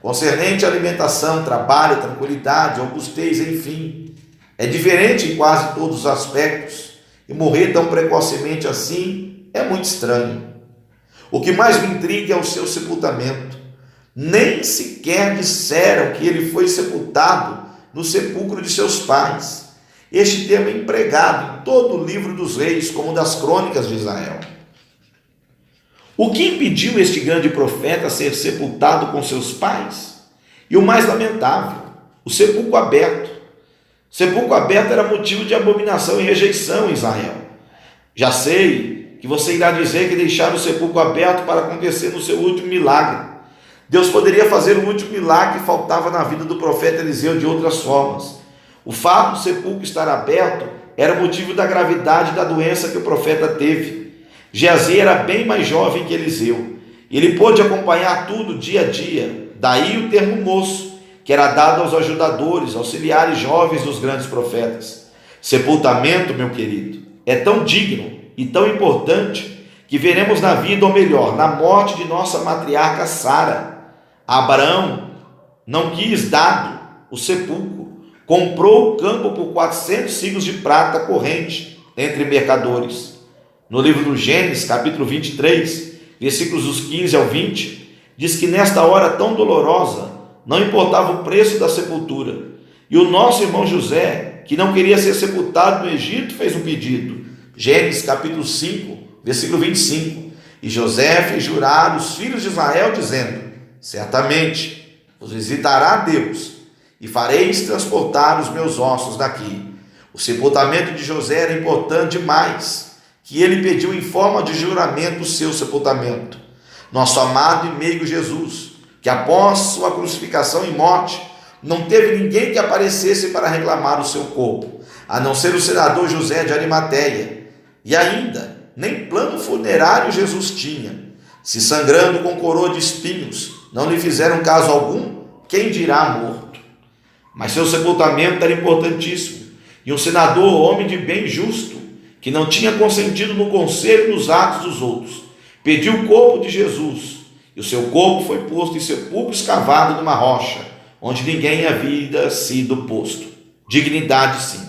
concernente à alimentação, trabalho, tranquilidade, robustez, enfim. É diferente em quase todos os aspectos, e morrer tão precocemente assim é muito estranho. O que mais me intriga é o seu sepultamento. Nem sequer disseram que ele foi sepultado no sepulcro de seus pais. Este termo é empregado em todo o livro dos reis, como das crônicas de Israel. O que impediu este grande profeta ser sepultado com seus pais? E o mais lamentável, o sepulcro aberto. O sepulcro aberto era motivo de abominação e rejeição em Israel. Já sei que você irá dizer que deixaram o sepulcro aberto para acontecer no seu último milagre. Deus poderia fazer o último milagre que faltava na vida do profeta Eliseu de outras formas. O fato do sepulcro estar aberto era motivo da gravidade da doença que o profeta teve. Geazi era bem mais jovem que Eliseu. Ele pôde acompanhar tudo dia a dia. Daí o termo moço, que era dado aos ajudadores, auxiliares jovens dos grandes profetas. Sepultamento, meu querido, é tão digno e tão importante que veremos na vida, ou melhor, na morte de nossa matriarca Sara. Abraão não quis dado o sepulcro, comprou o campo por 400 ciclos de prata corrente entre mercadores. No livro do Gênesis, capítulo 23, versículos dos 15 ao 20, diz que nesta hora tão dolorosa, não importava o preço da sepultura. E o nosso irmão José, que não queria ser sepultado no Egito, fez um pedido. Gênesis, capítulo 5, versículo 25. E José fez jurar os filhos de Israel, dizendo: certamente vos visitará Deus, e fareis transportar os meus ossos daqui. O sepultamento de José era importante demais, que ele pediu em forma de juramento o seu sepultamento. Nosso amado e meigo Jesus, que após sua crucificação e morte, não teve ninguém que aparecesse para reclamar o seu corpo. a não ser o senador José de Arimateia. E ainda, nem plano funerário Jesus tinha. Se sangrando com coroa de espinhos, não lhe fizeram caso algum, quem dirá morto? Mas seu sepultamento era importantíssimo, e um senador, homem de bem justo, que não tinha consentido no conselho e nos atos dos outros, pediu o corpo de Jesus, e o seu corpo foi posto em sepulcro escavado numa rocha, onde ninguém havia sido posto. Dignidade, sim.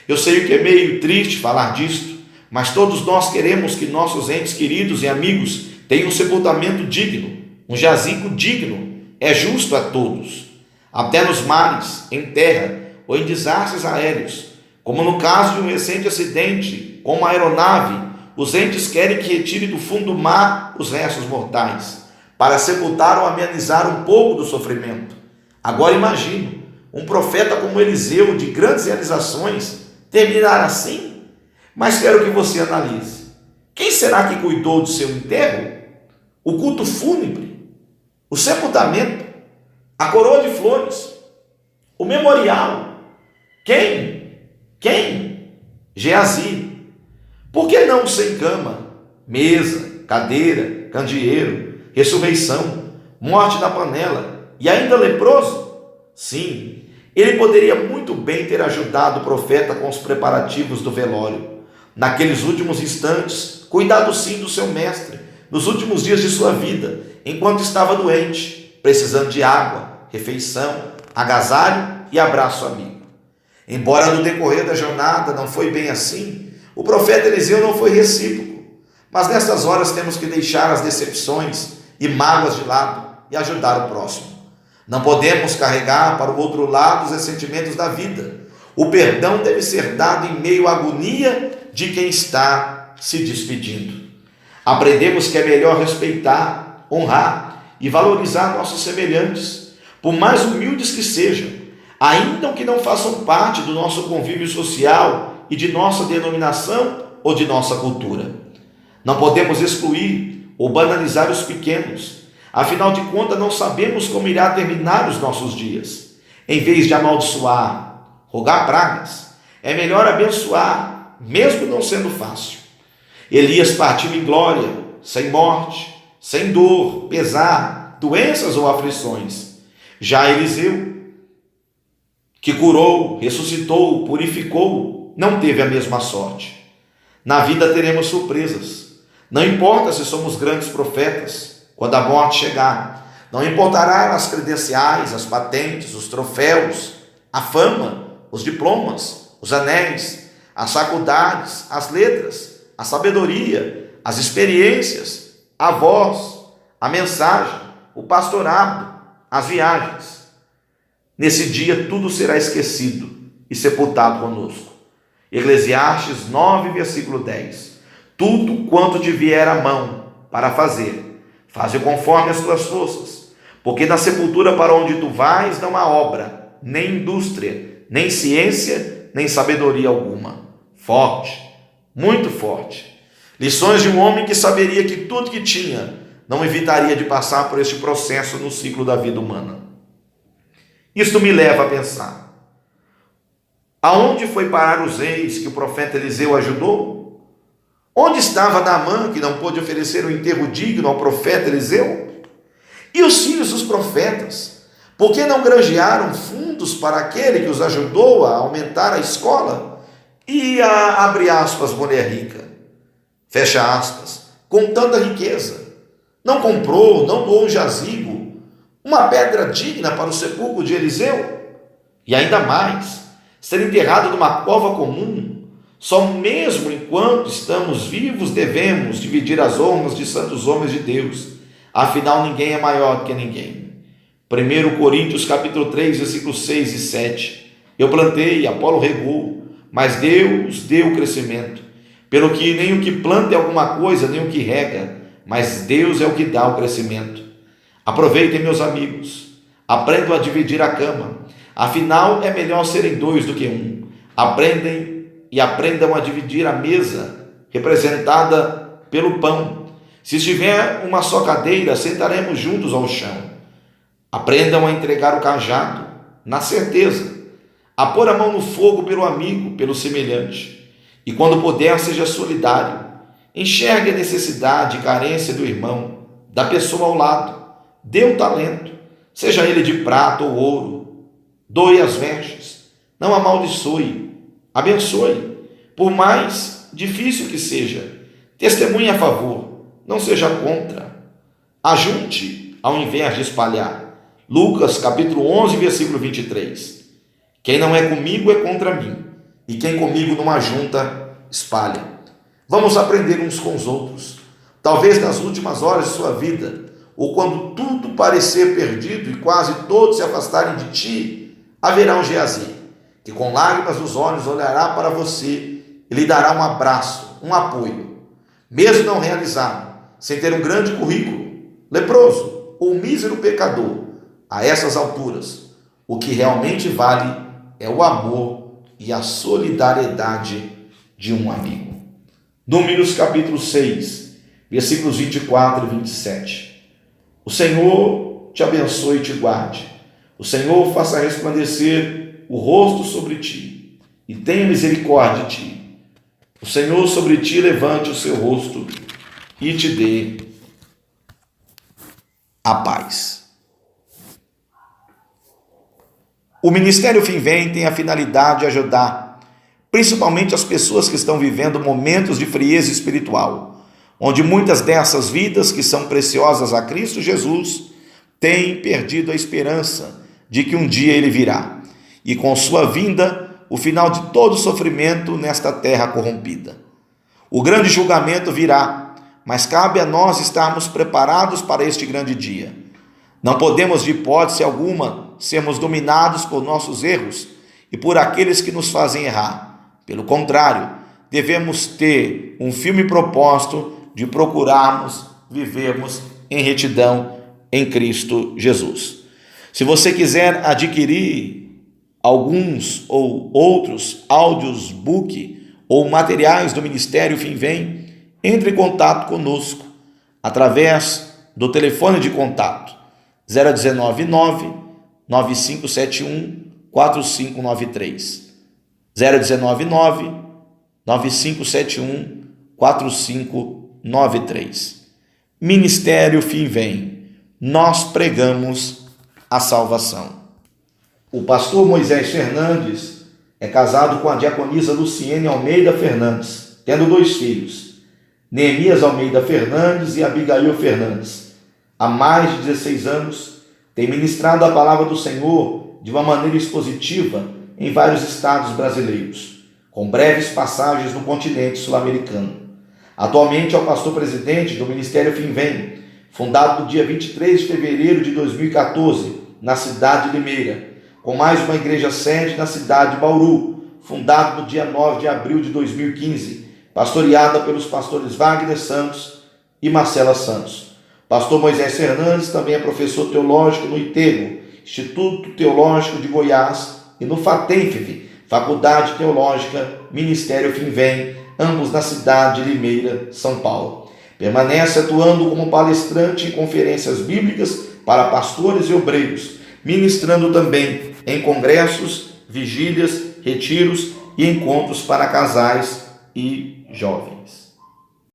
Eu sei que é meio triste falar disto, mas todos nós queremos que nossos entes queridos e amigos tenham um sepultamento digno, um jazigo digno, é justo a todos, até nos mares, em terra ou em desastres aéreos, como no caso de um recente acidente com uma aeronave. Os entes querem que retire do fundo do mar os restos mortais, para sepultar ou amenizar um pouco do sofrimento. Agora imagine um profeta como Eliseu, de grandes realizações, terminar assim? Mas quero que você analise. Quem será que cuidou do seu enterro? O culto fúnebre? O sepultamento? A coroa de flores? O memorial? Quem? Geazi. Por que não sem cama, mesa, cadeira, candeeiro, ressurreição, morte na panela e ainda leproso? Sim, ele poderia muito bem ter ajudado o profeta com os preparativos do velório. Naqueles últimos instantes, cuidado sim do seu mestre, nos últimos dias de sua vida, enquanto estava doente, precisando de água, refeição, agasalho e abraço amigo. Embora no decorrer da jornada não foi bem assim, o profeta Eliseu não foi recíproco. Mas nessas horas temos que deixar as decepções e mágoas de lado e ajudar o próximo. Não podemos carregar para o outro lado os ressentimentos da vida. O perdão deve ser dado em meio à agonia de quem está se despedindo. Aprendemos que é melhor respeitar, honrar e valorizar nossos semelhantes, por mais humildes que sejam, ainda que não façam parte do nosso convívio social e de nossa denominação ou de nossa cultura. Não podemos excluir ou banalizar os pequenos. Afinal de contas, não sabemos como irá terminar os nossos dias. Em vez de amaldiçoar, rogar pragas, é melhor abençoar, mesmo não sendo fácil. Elias partiu em glória, sem morte, sem dor, pesar, doenças ou aflições. Já Eliseu, que curou, ressuscitou, purificou, não teve a mesma sorte. Na vida teremos surpresas. Não importa se somos grandes profetas, quando a morte chegar. Não importará as credenciais, as patentes, os troféus, a fama, os diplomas, os anéis, as faculdades, as letras, a sabedoria, as experiências, a voz, a mensagem, o pastorado, as viagens. Nesse dia tudo será esquecido e sepultado conosco. Eclesiastes 9, versículo 10. Tudo quanto te vier à mão para fazer, faze conforme as tuas forças, porque na sepultura para onde tu vais não há obra, nem indústria, nem ciência, nem sabedoria alguma. Forte, muito forte. Lições de um homem que saberia que tudo que tinha não evitaria de passar por este processo no ciclo da vida humana. Isto me leva a pensar: aonde foi parar os reis que o profeta Eliseu ajudou? Onde estava Naamã, que não pôde oferecer um enterro digno ao profeta Eliseu? E os filhos dos profetas? Por que não granjearam fundos para aquele que os ajudou a aumentar a escola? E a, abre aspas, mulher rica, fecha aspas, com tanta riqueza? Não comprou, não doou um jazigo, uma pedra digna para o sepulcro de Eliseu? E ainda mais, ser enterrado numa cova comum? Só mesmo enquanto estamos vivos devemos dividir as honras de santos homens de Deus. Afinal, ninguém é maior do que ninguém. 1 Coríntios capítulo 3, versículos 6 e 7. Eu plantei, Apolo regou, mas Deus deu o crescimento. Pelo que nem o que planta é alguma coisa, nem o que rega, mas Deus é o que dá o crescimento. Aproveitem, meus amigos. Aprendam a dividir a cama. Afinal, é melhor serem dois do que um. Aprendam a dividir a mesa, representada pelo pão. Se estiver uma só cadeira, sentaremos juntos ao chão. Aprendam a entregar o cajado, na certeza. a pôr a mão no fogo pelo amigo, pelo semelhante. E quando puder, seja solidário. Enxergue a necessidade e carência do irmão, da pessoa ao lado. Dê o talento, seja ele de prata ou ouro. Doe as vestes. Não amaldiçoe. Abençoe. Por mais difícil que seja, testemunhe a favor. Não seja contra. Ajunte ao invés de espalhar. Lucas capítulo 11, versículo 23. Quem não é comigo é contra mim, e quem comigo não ajunta, espalha. Vamos aprender uns com os outros. Talvez nas últimas horas de sua vida, ou quando tudo parecer perdido e quase todos se afastarem de ti, haverá um Geazi, que com lágrimas nos olhos olhará para você e lhe dará um abraço, um apoio. Mesmo não realizado, sem ter um grande currículo, leproso ou mísero pecador, a essas alturas, o que realmente vale é o amor e a solidariedade de um amigo. Números capítulo 6, versículos 24 e 27. O Senhor te abençoe e te guarde. O Senhor faça resplandecer o rosto sobre ti e tenha misericórdia de ti. O Senhor sobre ti levante o seu rosto e te dê a paz. O Ministério Fim Vem tem a finalidade de ajudar, principalmente as pessoas que estão vivendo momentos de frieza espiritual, onde muitas dessas vidas que são preciosas a Cristo Jesus têm perdido a esperança de que um dia Ele virá, e com sua vinda, o final de todo sofrimento nesta terra corrompida. O grande julgamento virá, mas cabe a nós estarmos preparados para este grande dia. Não podemos, de hipótese alguma, sermos dominados por nossos erros e por aqueles que nos fazem errar. Pelo contrário, devemos ter um firme propósito de procurarmos vivermos em retidão em Cristo Jesus. Se você quiser adquirir alguns ou outros áudios, book ou materiais do Ministério Fim Vem, entre em contato conosco através do telefone de contato 019 9571 4593. 019 9571 4593. Ministério Fim Vem. Nós pregamos a salvação. O pastor Moisés Fernandes é casado com a diaconisa Luciene Almeida Fernandes, tendo 2 filhos, Neemias Almeida Fernandes e Abigail Fernandes. Há mais de 16 anos, tem ministrado a palavra do Senhor de uma maneira expositiva em vários estados brasileiros, com breves passagens no continente sul-americano. Atualmente é o pastor-presidente do Ministério Fim Vem, fundado no dia 23 de fevereiro de 2014, na cidade de Limeira, com mais uma igreja sede na cidade de Bauru, fundado no dia 9 de abril de 2015, pastoreada pelos pastores Wagner Santos e Marcela Santos. Pastor Moisés Fernandes também é professor teológico no ITEGO, Instituto Teológico de Goiás, e no FATENFV, Faculdade Teológica Ministério Fim Vem, ambos na cidade de Limeira, São Paulo. Permanece atuando como palestrante em conferências bíblicas para pastores e obreiros, ministrando também em congressos, vigílias, retiros e encontros para casais e jovens.